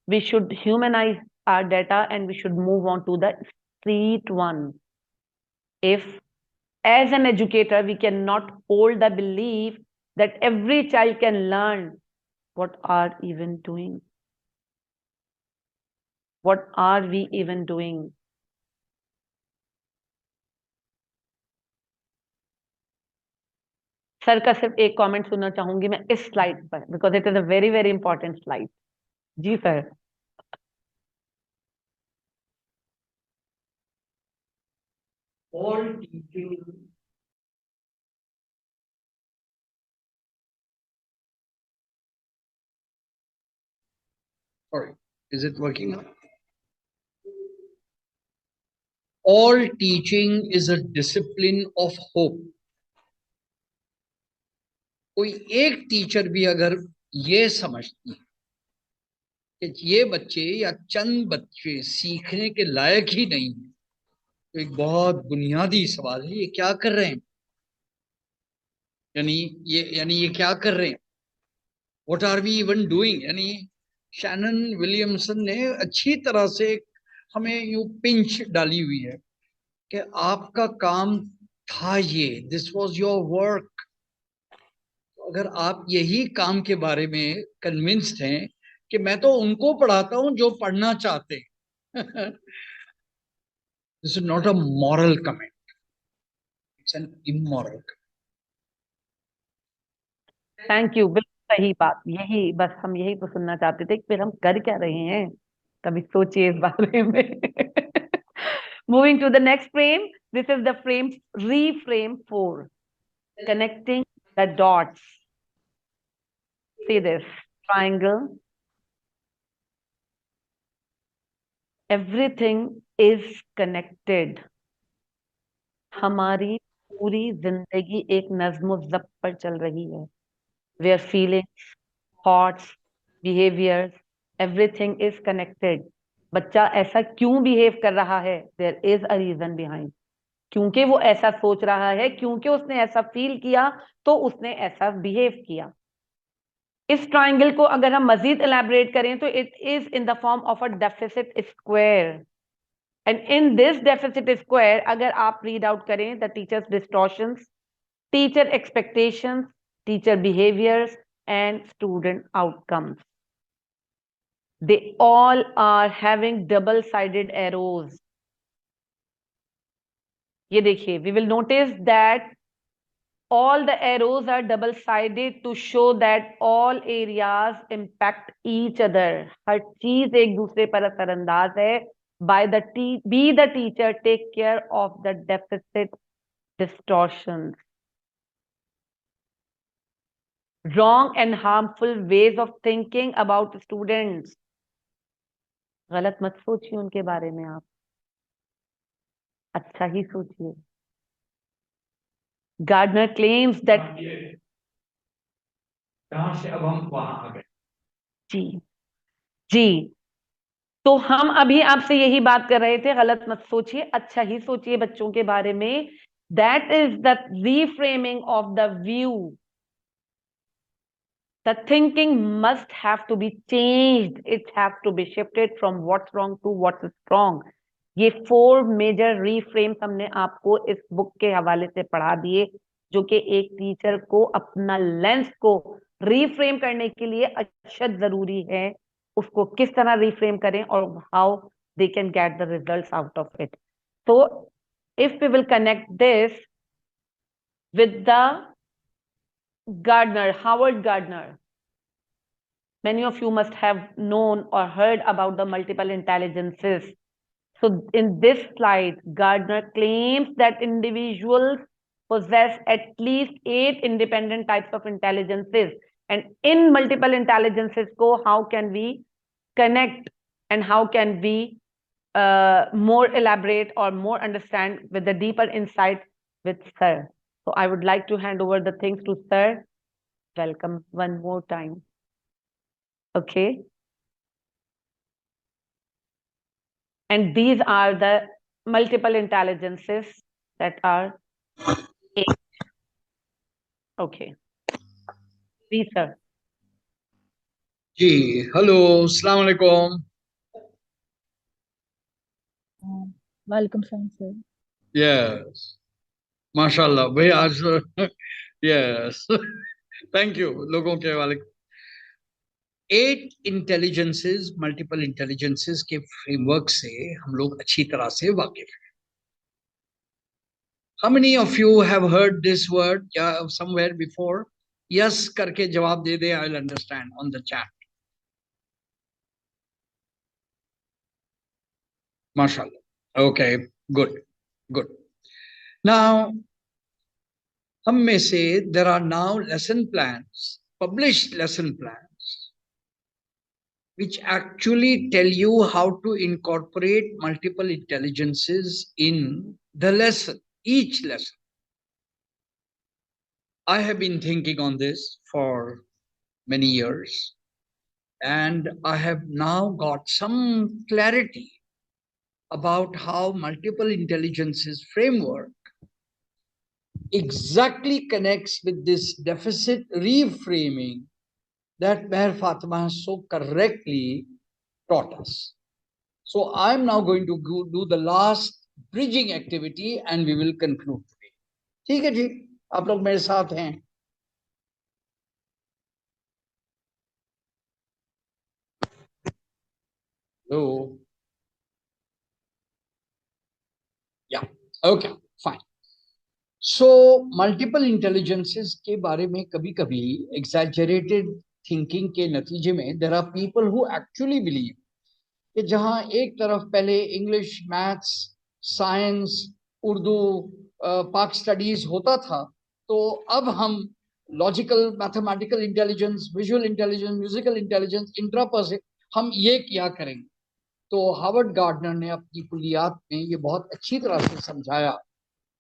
We should humanize our data and we should move on to the street one. If, as an educator, we cannot hold the belief that every child can learn, what are even doing? What are we even doing? Sir का सिर्फ एक comment सुनना चाहूंगी मैं इस slide पर, because it is a very very important slide. जी sir. All teaching sorry, is it working now? All teaching is a discipline of hope. कोई एक टीचर भी अगर ये समझती है कि ये बच्चे या चंद बच्चे सीखने के लायक ही नहीं है, तो एक बहुत बुनियादी सवाल है, ये क्या कर रहे हैं? यानी ये क्या कर रहे हैं? What are we even doing? यानी शैनन विलियमसन ने अच्छी तरह से हमें यूं पिंच डाली हुई है कि आपका काम था ये, दिस वाज योर वर्क. अगर आप यही काम के बारे में कन्विंस्ड हैं कि मैं तो उनको पढ़ाता हूं जो पढ़ना चाहते हैं, this is not a moral comment, it's an immoral. Thank you. बिल्कुल सही बात. यही बस हम यही तो सुनना चाहते थे कि फिर हम कर क्या रहे हैं. कभी सोचिए इस बारे में. Moving to the next frame. This is the frame reframe 4, connecting the dots. See this triangle. Everything is connected. हमारी पूरी जिंदगी एक नज्म ज़ब्त पर चल रही है. Where feelings, thoughts, behaviors, everything is connected. बच्चा ऐसा क्यों बिहेव कर रहा है? There is a reason behind. क्योंकि वो ऐसा सोच रहा है, क्योंकि उसने ऐसा फील किया, तो उसने ऐसा बिहेव किया. इस ट्राइंगल को अगर हम मजीद इलैबोरेट करें तो it is in the form of a deficit square. And in this deficit square अगर आप रीड आउट करें the teachers distortions, teacher expectations, teacher behaviours and student outcomes, they all are having double sided arrows. ये देखिए, we will notice that all the arrows are double sided to show that all areas impact each other. हर चीज एक दूसरे पर असरअंदाज है. By the be the teacher, take care of the deficit distortions. Wrong and harmful ways of thinking about students. गलत मत सोचिए उनके बारे में, आप अच्छा ही सोचिए. Gardner claims that कहां से अब हम वहां आ गए. जी जी. तो हम अभी आपसे यही बात कर रहे थे, गलत मत सोचिए, अच्छा ही सोचिए बच्चों के बारे में. That is the reframing of the view. The thinking must have to be changed. It has to be shifted from what's wrong to what's strong. ये 4 मेजर reframes हमने आपको इस बुक के हवाले से पढ़ा दिए, जो कि एक टीचर को अपना लेंस को रीफ्रेम करने के लिए अशद जरूरी है. उसको किस तरह रीफ्रेम करें और how they can get the results out of it. So if we will connect this with the Howard Gardner, many of you must have known or heard about the multiple intelligences. So in this slide, Gardner claims that individuals possess at least 8 independent types of intelligences. And in multiple intelligences, how can we connect and how can we more elaborate or more understand with the deeper insight with Sir. So I would like to hand over the things to Sir. Welcome one more time. Okay. And these are the multiple intelligences that are 8. Okay. Please, Sir. जी hello अस्सलाम वालेकुम. Welcome sir. Yes माशाल्लाह भाई आज yes thank you लोगों के वाले 8 intelligences multiple intelligences के फ्रेमवर्क से हम लोग अच्छी तरह से वाकिफ हैं. How many of you have heard this word somewhere before? Yes करके जवाब दे दे. I'll understand on the chat. Mashallah. Okay, good, good. Now, हम में से there are now lesson plans, published lesson plans, which actually tell you how to incorporate multiple intelligences in the lesson, each lesson. I have been thinking on this for many years, and I have now got some clarity about how multiple intelligences framework exactly connects with this deficit reframing that Meher Fatima has so correctly taught us. So I'm now going to do the last bridging activity and we will conclude today. ठीक है जी, आप लोग मेरे साथ हैं. Hello. Yeah. Okay. Fine. So multiple intelligences के बारे में कभी-कभी exaggerated thinking के नतीजे में there are people who actually believe कि जहां एक तरफ पहले इंग्लिश, मैथ्स, साइंस, उर्दू, पाक स्टडीज होता था, तो अब हम logical, mathematical intelligence, visual intelligence, musical intelligence, intrapersonal हम ये क्या करेंगे. तो हार्वर्ड गार्डनर ने अपनी कुलियात में ये बहुत अच्छी तरह से समझाया.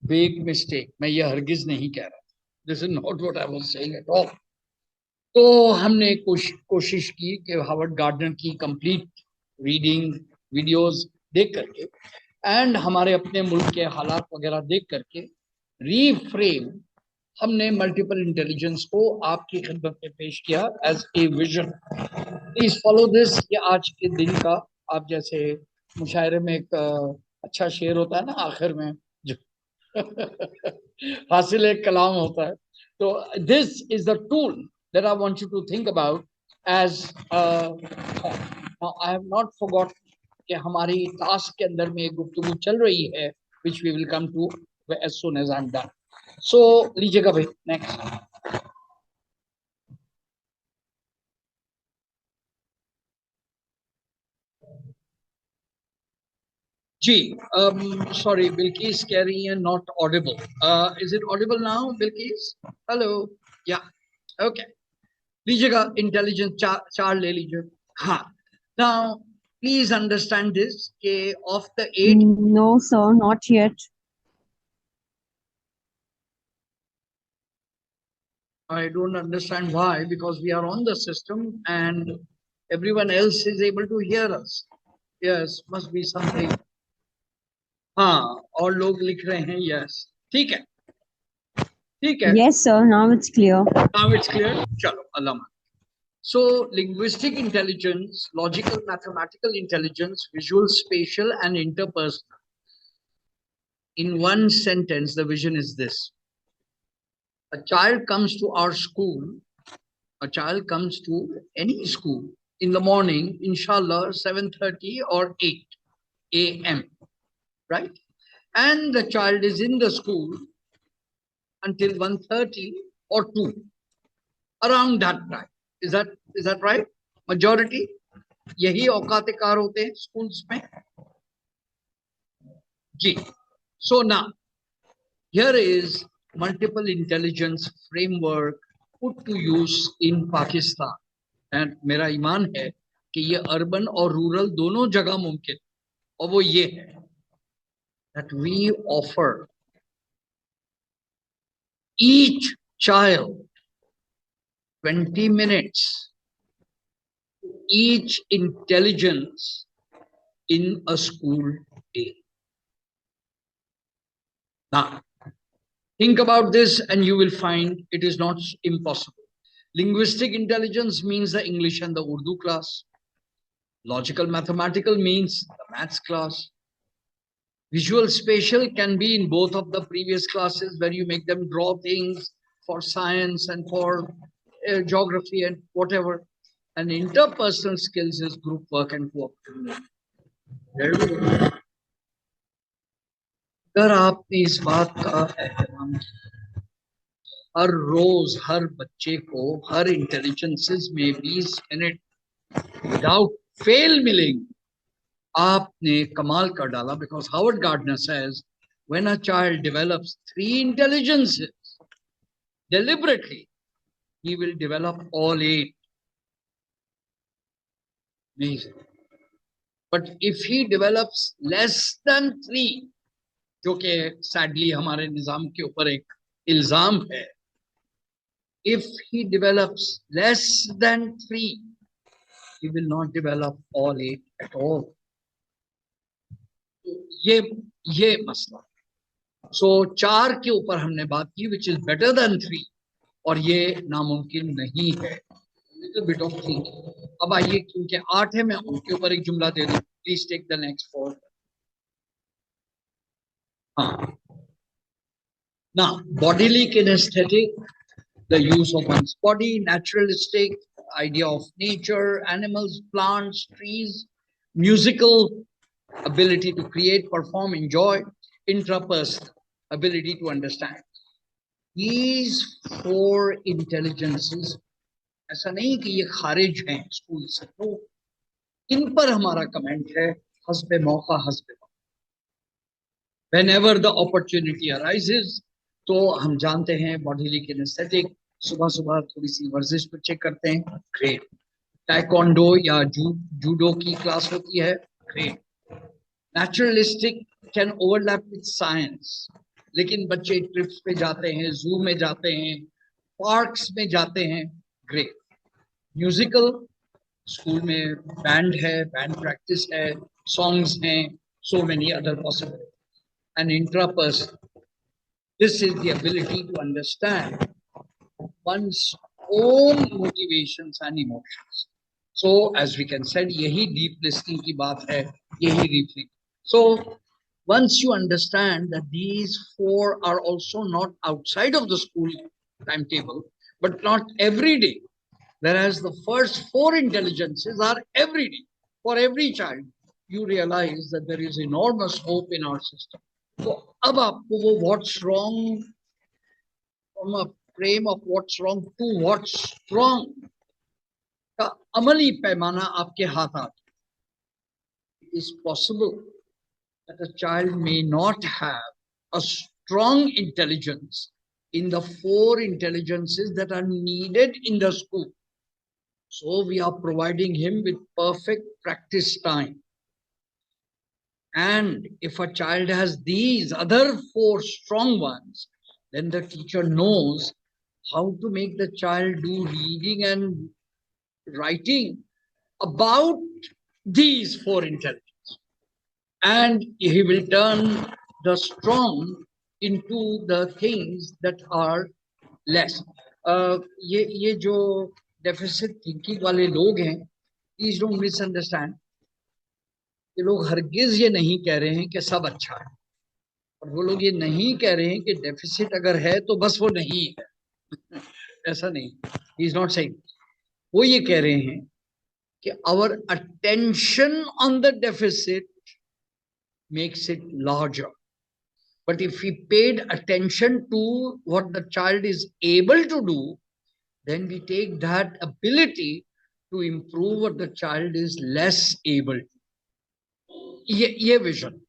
बिग मिस्टेक, मैं ये हरगिज नहीं कह रहा. This is not what I was saying at all. तो हमने कोशिश की कि हार्वर्ड गार्डनर की कंप्लीट रीडिंग वीडियोस देख करके एंड हमारे अपने मुल्क के हालात वगैरह देख करके रीफ्रेम हमने मल्टीपल इंटेलिजेंस को आपकी खिदमत में पेश किया as a vision. Please follow this. ये आज के दिन का, आप जैसे मुशायरे में एक अच्छा शेर होता है ना आखिर में जो हासिल एक कलाम होता है, तो this is the tool that I want you to think about as a thought. Now, I have not forgot कि हमारी टास्क के अंदर में एक गुफ्तगू चल रही है which we will come to as soon as I'm done. So लीजिएगा भाई next. जी sorry Bilkis कह रही है not audible. Is it audible now Bilkis? Hello. Yeah. Okay. लीजिएगा इंटेलिजेंस चार ले लीजिए. हाँ. Now please understand this कि of the 8. No, sir, not yet. I don't understand why, because we are on the system and everyone else is able to hear us. Yes, must be something. हाँ, और लोग लिख रहे हैं yes. ठीक है. ठीक है. Yes, sir, now it's clear. Now it's clear. चलो अल्लाह मान. So linguistic intelligence, logical, mathematical intelligence, visual, spatial, and interpersonal. In one sentence, the vision is this. A child comes to our school, a child comes to any school in the morning, inshallah, 7:30 or 8 a.m., right? And the child is in the school until 1:30 or 2, around that time. Is that right? Majority? यही औकात car होते हैं schools में. जी. So now, here is multiple intelligence framework put to use in Pakistan. And मेरा ईमान है कि ये urban और रूरल दोनों जगह मुमकिन, और वो ये है that we offer each child 20 minutes, each intelligence in a school day. Now, think about this and you will find it is not impossible. Linguistic intelligence means the English and the Urdu class. Logical mathematical means the maths class. Visual spatial can be in both of the previous classes where you make them draw things for science and for geography and whatever. And interpersonal skills is group work and cooperative. अगर आपने इस बात का एहतराम किया, हर रोज हर बच्चे को हर intelligences में 20 मिनट विदाउट फेल मिलेंगे, आपने कमाल कर डाला. Because Howard Gardner says when a child develops 3 intelligences deliberately, he will develop all 8. Amazing. But if he develops less than 3, जो कि सैडली हमारे निजाम के ऊपर एक इल्जाम है, if he develops less than 3, he will not develop all 8 at all. ये मसला. सो 4 के ऊपर हमने बात की, which is better than 3, और ये नामुमकिन नहीं है. Little bit of thinking. अब आइए, क्योंकि 8 है, मैं उनके ऊपर एक जुमला दे दूं. Please take the next 4. हाँ. Now, bodily kinesthetic, the use of one's body, naturalistic, idea of nature, animals, plants, trees, musical, ability to create, perform, enjoy, intrapersonal, ability to understand. These 4 intelligences, ऐसा नहीं कि ये खारिज हैं school से, तो इन पर हमारा कमेंट है हस्बे मौका हस्बे. Whenever the opportunity arises, तो हम जानते हैं बॉडीली किनेस्थेटिक, सुबह सुबह थोड़ी सी वर्जिश पर चेक करते हैं, ग्रेट. टाइकोंडो या जूडो की क्लास होती है, great. Naturalistic can overlap with science, लेकिन बच्चे ट्रिप्स पे जाते हैं, जू में जाते हैं, पार्क्स में जाते हैं, ग्रेट. म्यूजिकल, स्कूल में बैंड है, बैंड प्रैक्टिस है, सॉन्ग्स हैं, so many other possibilities. And intrapersonal, this is the ability to understand one's own motivations and emotions. So as we can say, यही deep listening की बात है, यही reflection. So once you understand that these 4 are also not outside of the school timetable, but not every day, whereas the first 4 intelligences are every day for every child, you realize that there is enormous hope in our system. तो अब आपको वो what's wrong from a frame of what's wrong to what's strong का अमली पैमाना आपके हाथ आता. It is possible that a child may not have a strong intelligence in the 4 intelligences that are needed in the school. So we are providing him with perfect practice time. And if a child has these other 4 strong ones, then the teacher knows how to make the child do reading and writing about these 4 intelligences. And he will turn the strong into the things that are less. ये जो deficit thinking वाले लोग हैं, please don't misunderstand. ये लोग हरगिज ये नहीं कह रहे हैं कि सब अच्छा है, और वो लोग ये नहीं कह रहे हैं कि डेफिसिट अगर है तो बस वो नहीं है. ऐसा नहीं. He is not saying. वो ये कह रहे हैं कि our attention on the deficit makes it larger, but if we paid attention to what the child is able to do, then we take that ability to improve what the child is less able to. ये vision.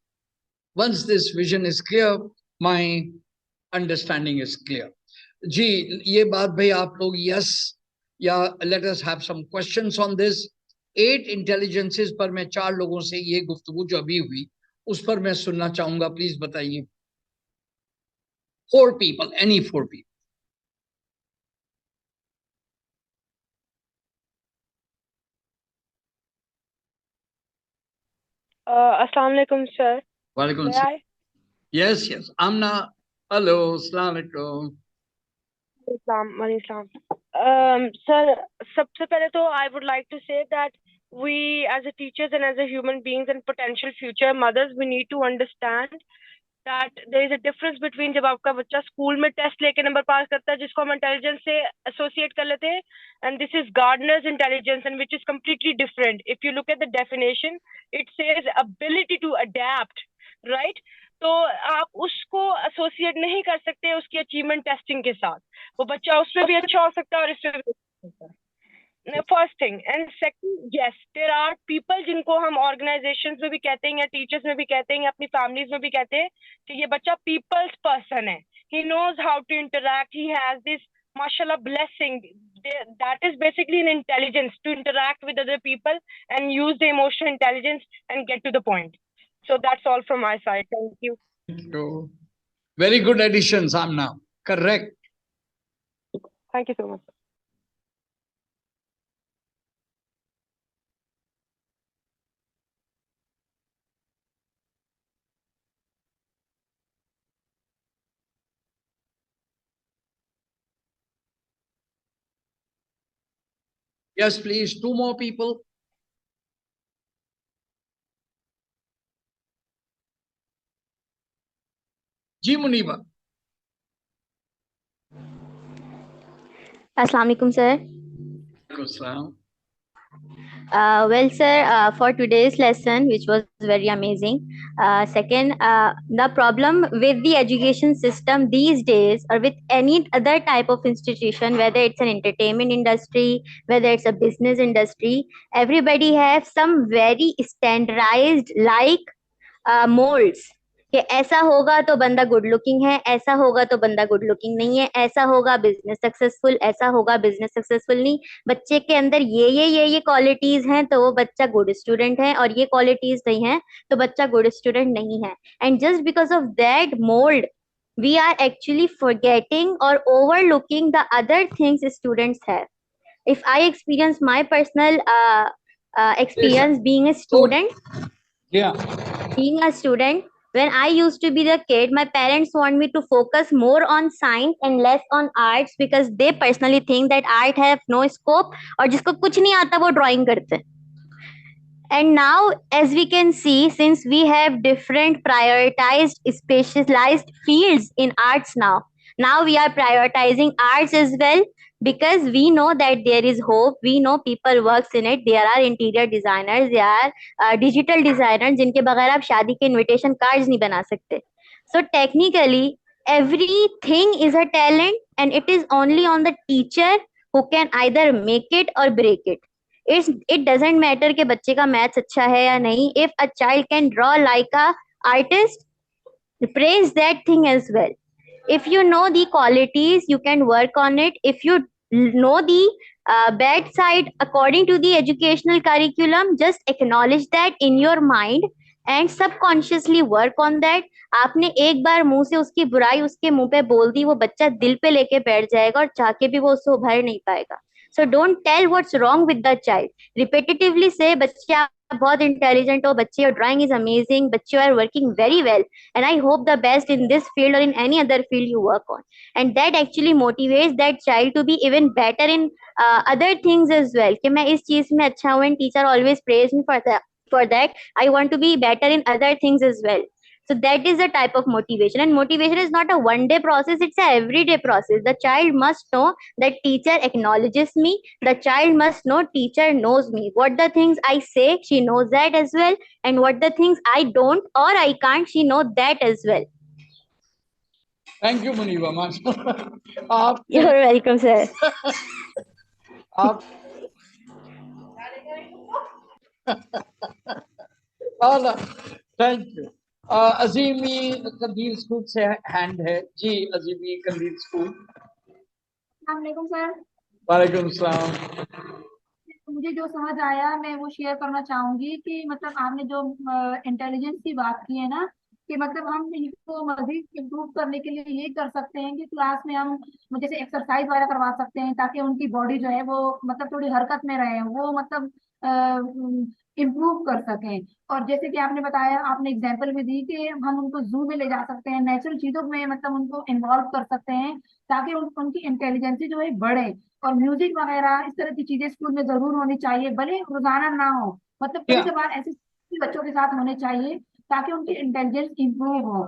Once this vision is clear, my understanding is clear. जी, ये बात भाई आप लोग yes या let us have some questions on this. 8 intelligences पर मैं 4 लोगों से ये गुफ्तगू जो अभी हुई उस पर मैं सुनना चाहूंगा. प्लीज बताइए. 4 people, any 4 people. Assalamu alaikum, sir. वालेकुम May सलाम. I? Yes. Amna. Hello. Assalamu alaikum. Islam, Islam. Sir, सबसे पहले तो I would like to say that we as a teachers and as a human beings and potential future mothers, we need to understand that there is a difference between जब आपका बच्चा school में test लेके number पास करता है जिसको हम intelligence से एसोसिएट कर लेते हैं, and this is Gardner's intelligence and which is completely different. If you look at the definition, it says ability to adapt, right? तो आप उसको एसोसिएट नहीं कर सकते उसकी अचीवमेंट टेस्टिंग के साथ. वो बच्चा उसमें भी अच्छा हो सकता है और इसमें भी अच्छा हो सकता है. First thing and second, yes there are people जिनको हम ऑर्गेनाइजेशंस में भी कहते हैं या टीचर्स में भी कहते हैं या अपनी फैमिलीज में भी कहते हैं कि ये बच्चा पीपल्स पर्सन है, he knows how to interact, he has this mashallah blessing, that is basically an intelligence to interact with other people and use the emotional intelligence and get to the point. So that's all from my side. Thank you. Thank you. Very good addition, Samna. Correct. Thank you so much. Yes, please. Two more people. जी Muneeba. Assalamu alaikum, sir. Assalam. Well, sir, for today's lesson, which was very amazing. Second, the problem with the education system these days, or with any other type of institution, whether it's an entertainment industry, whether it's a business industry, everybody have some very standardized molds कि ऐसा होगा तो बंदा good looking है, ऐसा होगा तो बंदा गुड लुकिंग नहीं है, ऐसा होगा बिजनेस सक्सेसफुल, ऐसा होगा बिजनेस सक्सेसफुल नहीं. बच्चे के अंदर ये क्वालिटीज हैं तो वो बच्चा गुड स्टूडेंट है, और ये क्वालिटीज नहीं है तो बच्चा गुड स्टूडेंट नहीं है. And just because of that mould we are actually forgetting or overlooking the other things students have. If I experience my personal experience being a student, being a student, when I used to be the kid, my parents want me to focus more on science and less on arts because they personally think that art have no scope और जिसको कुछ नहीं आता वो drawing करते हैं. And now, as we can see, since we have different prioritized specialized fields in arts now we are prioritizing arts as well because we know that there is hope. We know people works in it. There are interior designers, there are digital designers जिनके बगैर आप शादी के invitation cards नहीं बना सकते. So technically, everything is a talent and it is only on the teacher who can either make it or break it. It doesn't matter कि बच्चे का मैथ्स अच्छा है या नहीं. If a child can draw like a artist, praise that thing as well. If you know the qualities, you can work on it. If you know the bad side according to the educational curriculum, just acknowledge that in your mind and subconsciously work on that. आपने एक बार मुंह से उसकी बुराई उसके मुंह पे बोल दी, वो बच्चा दिल पे लेके बैठ जाएगा और चाह के भी वो उससे उभर नहीं पाएगा. So don't tell what's wrong with the child. Repetitively say, बच्चे आप बहुत इंटेलिजेंट हो, बच्चे your drawing is amazing, बच्चे are working very well, and I hope the best in this field or in any other field you work on. And that actually motivates that child to be even better in other things as well. कि मैं इस चीज में अच्छा हूँ, and teacher always praise me for that. For that, I want to be better in other things as well. So that is a type of motivation, and motivation is not a one-day process, it's a everyday process. The child must know that teacher acknowledges me. The child must know teacher knows me. What the things I say, she knows that as well, and what the things I don't or I can't, she knows that as well. Thank you, Muniba. आप You're welcome, sir. आप thank you. अजीमी कंदील school से hand है जी. अजीमी कंदील school. Sir, वालेकुम सलाम. मुझे जो समझ आया मैं वो शेयर करना चाहूंगी कि मतलब आपने जो इंटेलिजेंस की बात की है ना, कि मतलब हम इनको मजीद इम्प्रूव करने के लिए ये कर सकते हैं कि क्लास में हम जैसे एक्सरसाइज वगैरह करवा सकते हैं ताकि उनकी बॉडी जो है वो मतलब थोड़ी हरकत में रहे, वो मतलब इम्प्रूव कर सकें। और जैसे कि आपने बताया, आपने एग्जाम्पल भी दी कि हम उनको जू में ले जा सकते हैं, नेचुरल चीजों में मतलब उनको इन्वॉल्व कर सकते हैं, ताकि उनकी इंटेलिजेंसी जो है बढ़े। और म्यूजिक वगैरह इस तरह की चीजें स्कूल में जरूर होनी चाहिए, भले रोजाना ना हो, मतलब कभी या कभार ऐसे बच्चों के साथ होने चाहिए, ताकि उनकी इंटेलिजेंस इंप्रूव हो।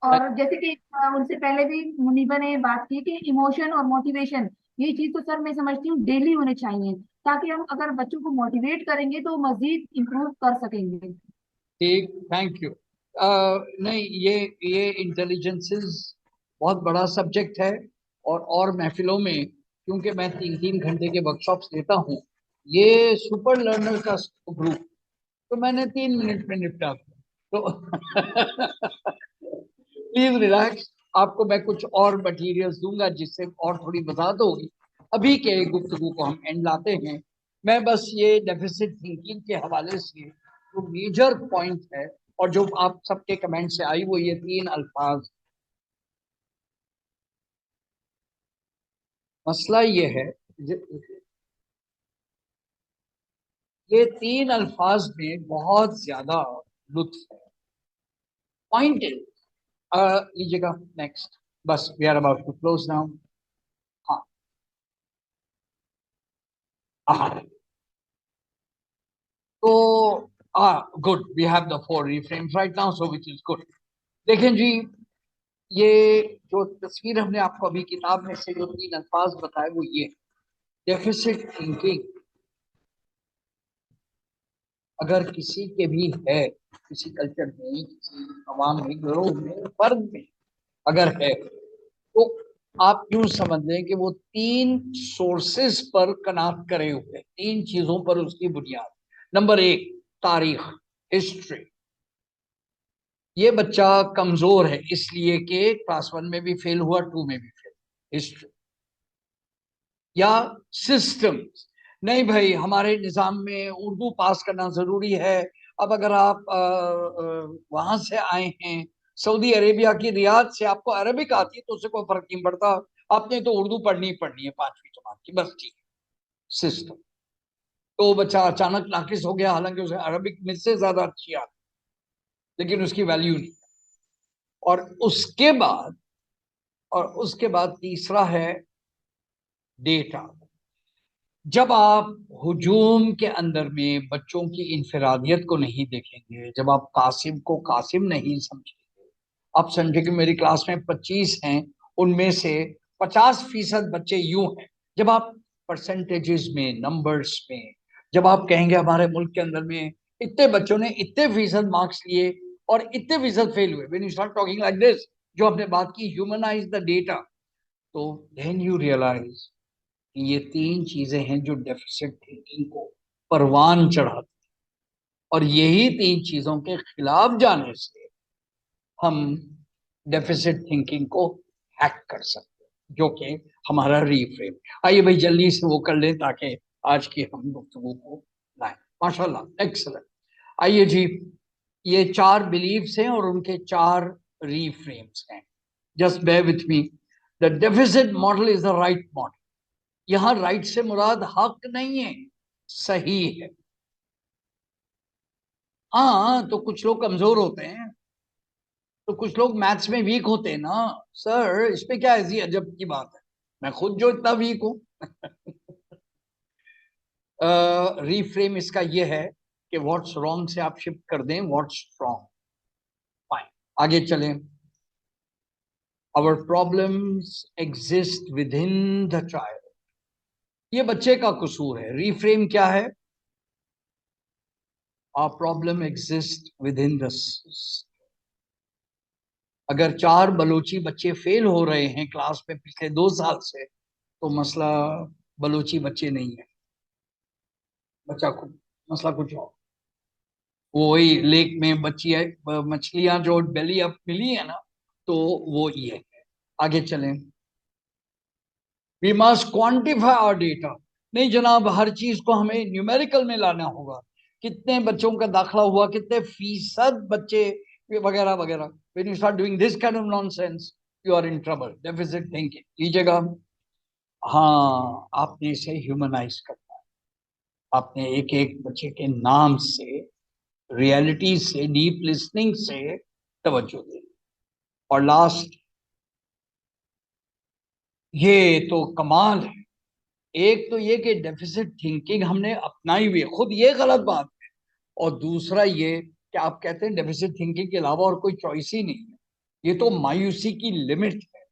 और जैसे कि उनसे पहले भी मुनीबा ने बात की कि इमोशन और मोटिवेशन, ये चीज तो सर मैं समझती हूँ डेली होने चाहिए, ताकि हम अगर बच्चों को मोटिवेट करेंगे तो मजीद इम्प्रूव कर सकेंगे। ठीक, थैंक यू। नहीं, ये इंटेलिजेंसेस बहुत बड़ा सब्जेक्ट है। और महफिलों में, क्योंकि मैं 3-3 घंटे के वर्कशॉप्स देता हूँ, ये सुपर लर्नर का ग्रुप तो मैंने 3 मिनट में निपटा दिया। तो प्लीज रिलैक्स, आपको मैं कुछ और मटेरियल्स दूंगा जिससे और थोड़ी वजाहत होगी। अभी के गुफ्तगू को हम एंड लाते हैं। मैं बस ये डेफिसिट थिंकिंग के हवाले से जो मेजर पॉइंट है और जो आप सबके कमेंट से आई, वो ये 3 अल्फाज। मसला ये है, ये 3 अल्फाज में बहुत ज्यादा लुत्फ है। पॉइंट लीजिएगा नेक्स्ट। बस we are about to close now. हाँ, हाँ, तो good, we have the 4 reframes right now, so which is good. देखें जी, ये जो तस्वीर हमने आपको अभी किताब में से जो 3 अल्फाज बताए, वो ये डेफिसिट थिंकिंग अगर किसी के भी है, किसी कल्चर में, किसी अवाम में, गिरोह में, फर्द में अगर है, तो आप यूं समझ लें कि वो 3 सोर्सेस पर कनात करे हुए, 3 चीजों पर उसकी बुनियाद। नंबर 1, तारीख, हिस्ट्री। ये बच्चा कमजोर है इसलिए कि क्लास 1 में भी फेल हुआ, 2 में भी फेल, हिस्ट्री। या सिस्टम, नहीं भाई हमारे निज़ाम में उर्दू पास करना जरूरी है। अब अगर आप वहां से आए हैं, सऊदी अरेबिया की रियाद से, आपको अरबिक आती है तो उससे कोई फर्क नहीं पड़ता, आपने तो उर्दू पढ़नी ही पढ़नी है 5वीं जमात की, बस ठीक है। सिस्टम, तो बच्चा अचानक नाकिस हो गया, हालांकि उसे अरबिक मुझसे ज्यादा अच्छी आती, लेकिन उसकी वैल्यू नहीं। और उसके बाद तीसरा है डेटा। जब आप हुजूम के अंदर में बच्चों की इंफरादियत को नहीं देखेंगे, जब आप कासिम को कासिम नहीं समझेंगे, आप समझे कि मेरी क्लास में 25 हैं, उनमें से 50% बच्चे यूं हैं। जब आप परसेंटेजेस में, नंबर्स में, जब आप कहेंगे हमारे मुल्क के अंदर में इतने बच्चों ने इतने फीसद मार्क्स लिए और इतने फीसद फेल हुए, when you start talking like this, जो आपने बात की ह्यूमनाइज द डेटा, तो देन यू रियलाइज ये 3 चीजें हैं जो डेफिसिट थिंकिंग को परवान चढ़ाती, और यही 3 चीजों के खिलाफ जाने से हम डेफिसिट थिंकिंग को हैक कर सकते हैं, जो कि हमारा रीफ्रेम। आइए भाई जल्दी से वो कर लें ताकि आज की हम गुफ्तगू को लाएं। माशाल्लाह, एक्सलेंट। आइए जी, ये 4 बिलीव्स हैं और उनके 4 रीफ्रेम्स हैं। Just bear with me. The deficit model is the right model. यहां राइट से मुराद हक नहीं है, सही है। हाँ, तो कुछ लोग कमजोर होते हैं, तो कुछ लोग मैथ्स में वीक होते हैं ना। सर इस पे क्या ऐसी अजब की बात है, मैं खुद जो इतना वीक हूं। रीफ्रेम इसका ये है कि व्हाट्स रॉन्ग से आप शिफ्ट कर दें व्हाट्स स्ट्रॉन्ग। फाइन, आगे चलें। Our problems exist within the child. ये बच्चे का कसूर है। रीफ्रेम क्या है? Our problem exist within the. अगर 4 बलोची बच्चे फेल हो रहे हैं क्लास में पिछले 2 साल से, तो मसला बलोची बच्चे नहीं है, बच्चा को मसला कुछ और। वो वही लेक में बच्ची है, मछलियां जो बेली अप मिली है ना, तो वो ये है। आगे चलें। We must quantify our data. नहीं जनाब, हर चीज को हमें न्यूमेरिकल में लाना होगा। कितने बच्चों का दाखला हुआ, कितने फीसद बच्चे, वगैरह वगैरह। When you start doing this kind of nonsense, you are in trouble. Deficit thinking लीजिएगा। हाँ, आपने इसे ह्यूमनाइज करना है। आपने एक एक बच्चे के नाम से, रियलिटी से, डीप लिसनिंग से तवज्जो दी। और लास्ट, ये तो कमाल है। एक तो ये कि डेफिसिट थिंकिंग हमने अपनाई हुई है, खुद ये गलत बात है। और दूसरा ये कि आप कहते हैं डेफिसिट थिंकिंग के अलावा और कोई चॉइस ही नहीं है। ये तो मायूसी की लिमिट है।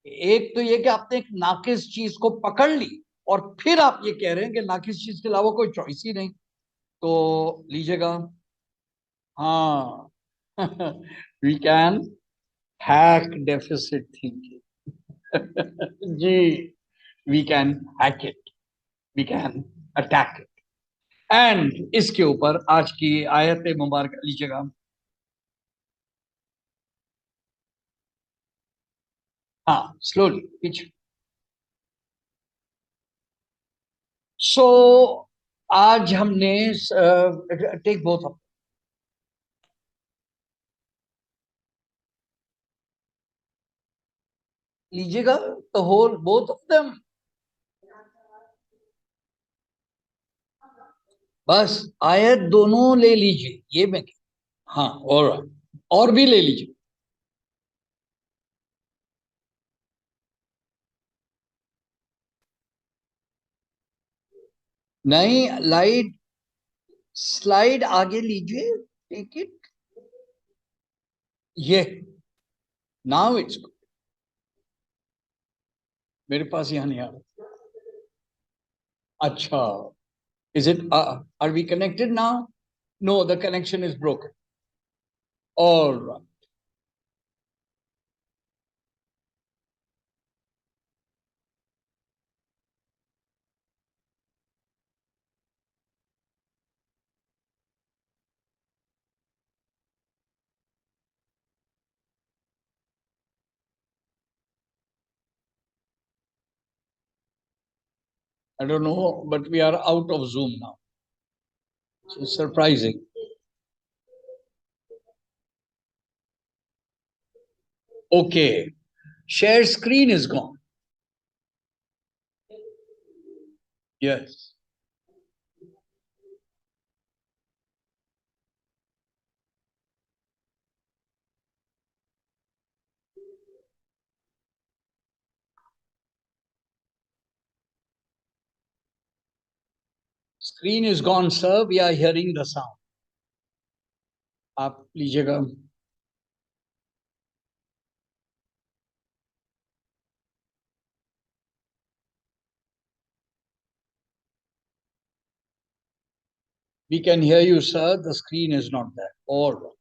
एक तो ये कि आपने एक नाकिस चीज को पकड़ ली और फिर आप ये कह रहे हैं कि नाकिस चीज के अलावा कोई चॉइस ही नहीं। तो लीजिएगा, हाँ, we can hack deficit thinking. जी, we can hack it, we can attack it. And इसके ऊपर आज की आयत मुबारक लीजिएगा। हाँ, स्लोली पीछे। सो आज हमने टेक बोथ ऑफ, लीजिएगा, the whole both of them. बस आयत दोनों ले लीजिए, ये मैं, हाँ, और भी ले लीजिए। नहीं, लाइट स्लाइड आगे लीजिए, टेक इट, ये नाउ इट्स, मेरे पास यहाँ नहीं आ रहा। अच्छा, is it, are we connected now? No, the connection is broken. All I don't know, but we are out of Zoom now. It's surprising. Okay, share screen is gone. Yes. Screen is gone, sir. We are hearing the sound. आप लीजिएगा। We can hear you, sir. The screen is not there. All right.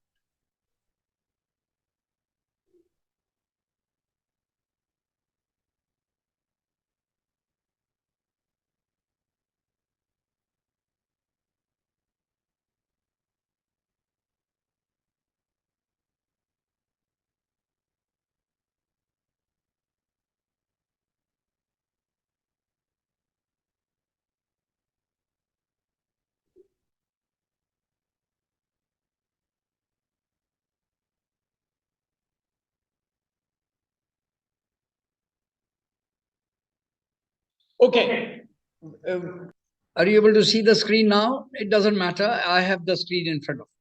Okay. Are you able to see the screen now? It doesn't matter. I have the screen in front of me.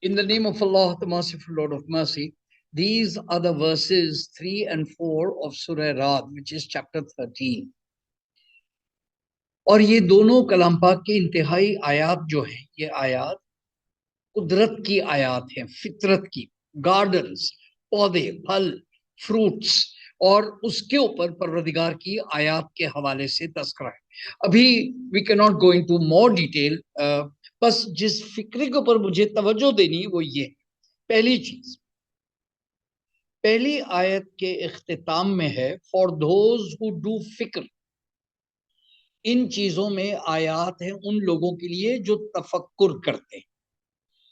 In the name of Allah, the merciful Lord of mercy, these are the verses 3 and 4 of Surah Rad, which is chapter 13. और ये दोनों कलाम पाक की इंतहाई आयात जो हैं, ये आयात कुदरत की आयात हैं, फितरत की, गार्डन्स, पौधे, फल, फ्रूट्स, और उसके ऊपर परवरदिगार की आयात के हवाले से तस्करा है। अभी we can not go into more detail, बस जिस फिक्र के ऊपर मुझे तवज्जो देनी है वो ये, पहली चीज, पहली आयत के इख्तिताम में है, फॉर दोज हु डू फिक्र। इन चीजों में आयात है उन लोगों के लिए जो तफक्कुर करते हैं।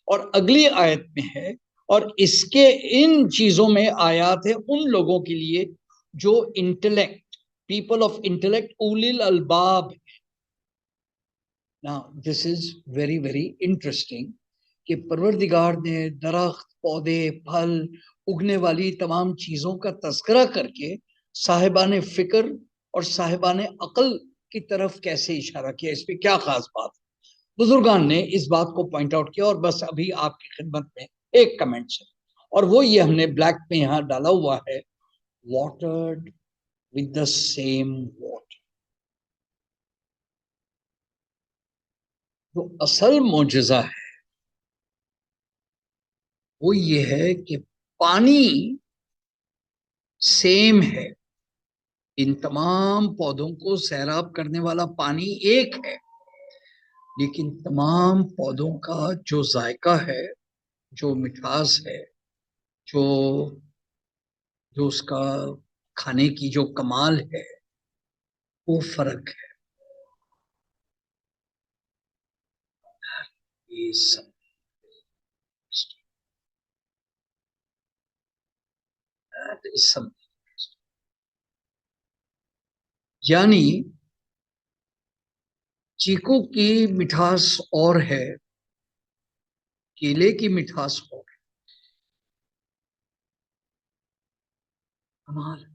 और अगली आयत में है, और इसके इन चीजों में आयात है उन लोगों के लिए जो इंटेलेक्ट, पीपल ऑफ इंटेलेक्ट, उलिल अलबाब। Now this is very very interesting कि परवरदिगार ने दरख्त, पौधे, फल, उगने वाली तमाम चीजों का तस्करा करके साहिबान फिक्र और साहिबा ने अकल की तरफ कैसे इशारा किया, इस पे क्या खास बात? बुजुर्गान ने इस बात को पॉइंट आउट किया और बस अभी आपकी खिदमत में एक कमेंट है, और वो ये हमने ब्लैक में यहां डाला हुआ है, watered with the same water. जो असल मौजज़ा है वो ये है कि पानी सेम है, इन तमाम पौधों को सैराब करने वाला पानी एक है, लेकिन तमाम पौधों का जो जायका है, जो मिठास है, जो जो उसका खाने की जो कमाल है, वो फर्क है। ये सब यानी चीकू की मिठास और है, केले की मिठास और है, कमाल।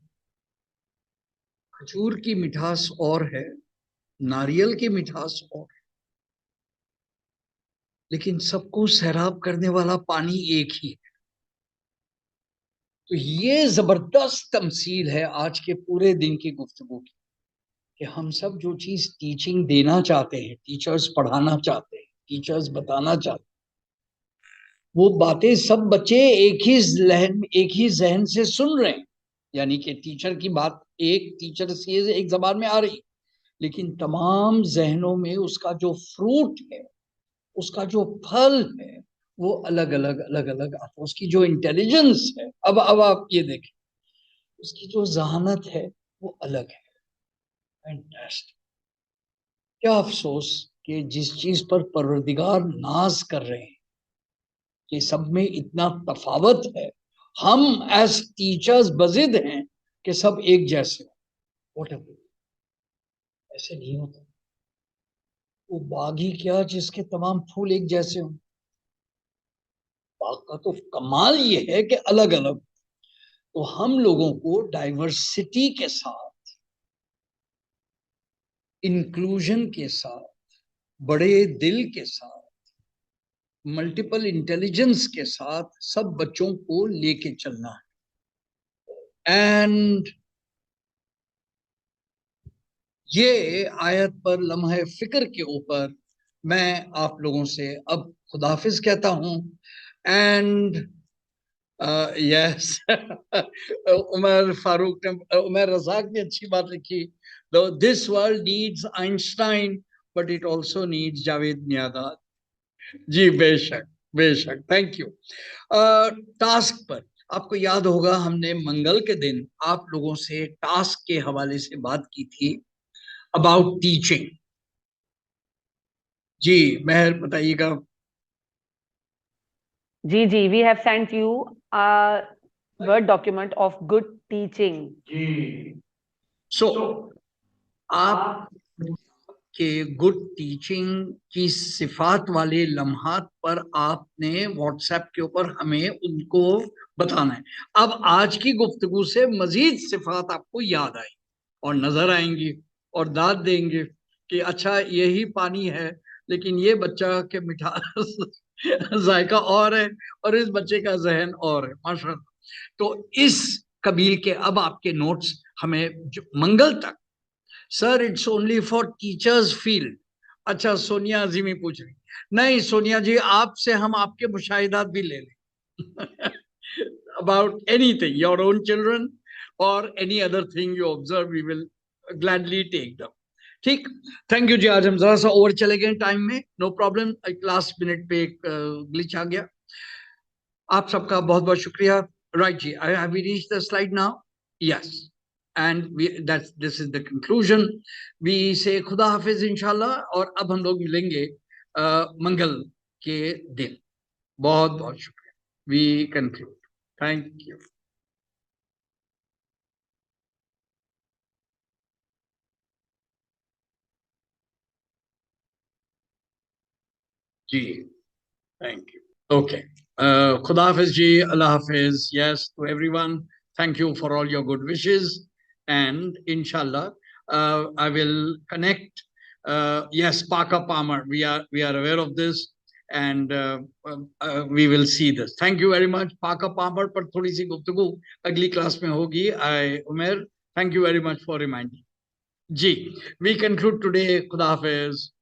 खजूर की मिठास और है, नारियल की मिठास और है, लेकिन सबको सैराब करने वाला पानी एक ही है। तो ये जबरदस्त तमसील है आज के पूरे दिन की गुफ्तगू की, कि हम सब जो चीज टीचिंग देना चाहते हैं, टीचर्स पढ़ाना चाहते हैं, टीचर्स बताना चाहते हैं, वो बातें सब बच्चे एक ही जहन से सुन रहे हैं। यानी कि टीचर की बात एक टीचर से एक जबान में आ रही, लेकिन तमाम जहनों में उसका जो फ्रूट है, उसका जो फल है, वो अलग अलग आता है। उसकी जो इंटेलिजेंस है, अब आप ये देखें, उसकी जो जहानत है वो अलग है। फैंटास्टिक। क्या अफसोस कि जिस चीज पर परवरदिगार नाज कर रहे हैं, कि सब में इतना तफावत है, हम एज टीचर्स बजिद हैं कि सब एक जैसे हो। ऐसे नहीं होता। वो बाग ही क्या जिसके तमाम फूल एक जैसे हों। बाग का तो कमाल ये है कि अलग अलग। तो हम लोगों को डाइवर्सिटी के साथ, इंक्लूजन के साथ, बड़े दिल के साथ, मल्टीपल इंटेलिजेंस के साथ सब बच्चों को लेके चलना है। एंड ये आयत पर लम्हे फिक्र के ऊपर मैं आप लोगों से अब खुदाफिज कहता हूं। एंड यस उमर फारूक ने, उमर रजाक ने अच्छी बात लिखी, this world needs Einstein but it also needs Javed Miandad. जी बेशक, बेशक, थैंक यू। टास्क पर आपको याद होगा हमने मंगल के दिन आप लोगों से टास्क के हवाले से बात की थी, अबाउट टीचिंग। जी मेहर बताइएगा। जी जी, we have sent you a Word document of good teaching. सो आप के गुड टीचिंग की सिफात वाले लम्हात पर आपने व्हाट्सएप के ऊपर हमें उनको बताना है। अब आज की गुफ्तगू से मजीद सिफात आपको याद आई और नजर आएंगी और दाद देंगे कि अच्छा यही पानी है, लेकिन ये बच्चा के मिठास जायका और है और इस बच्चे का जहन और है, माशाल्लाह। तो इस कबील के अब आपके नोट्स हमें मंगल तक। Sir it's only for teachers field. अच्छा सोनिया अजीमी पूछ रही, नहीं सोनिया जी आपसे हम आपके मुशाहिदात भी ले लें about anything, your own children और any other thing you observe, we will gladly take them. ठीक, थैंक यू जी। आज हम जरा सा ओवर चले गए टाइम में, नो प्रॉब्लम, एक लास्ट मिनट पे एक ग्लिच आ गया। आप सबका बहुत बहुत शुक्रिया। राइट जी, I have reached the slide now, yes, and that's this is the conclusion. We say खुदा हाफिज इंशाल्लाह, और अब हम लोग मिलेंगे मंगल के दिन। बहुत बहुत शुक्रिया। We conclude, thank you. जी थैंक यू, ओके। खुदा हाफिज जी, अल्लाह हाफिज, yes to everyone, thank you for all your good wishes, and इंशाल्लाह I will connect. Yes, Parker Palmer. We are aware of this, and we will see this. Thank you very much. Parker Palmer पर थोड़ी सी गुफ्तगू अगली class में होगी. Umair, thank you very much for reminding. Ji, we conclude today. Khuda Hafiz.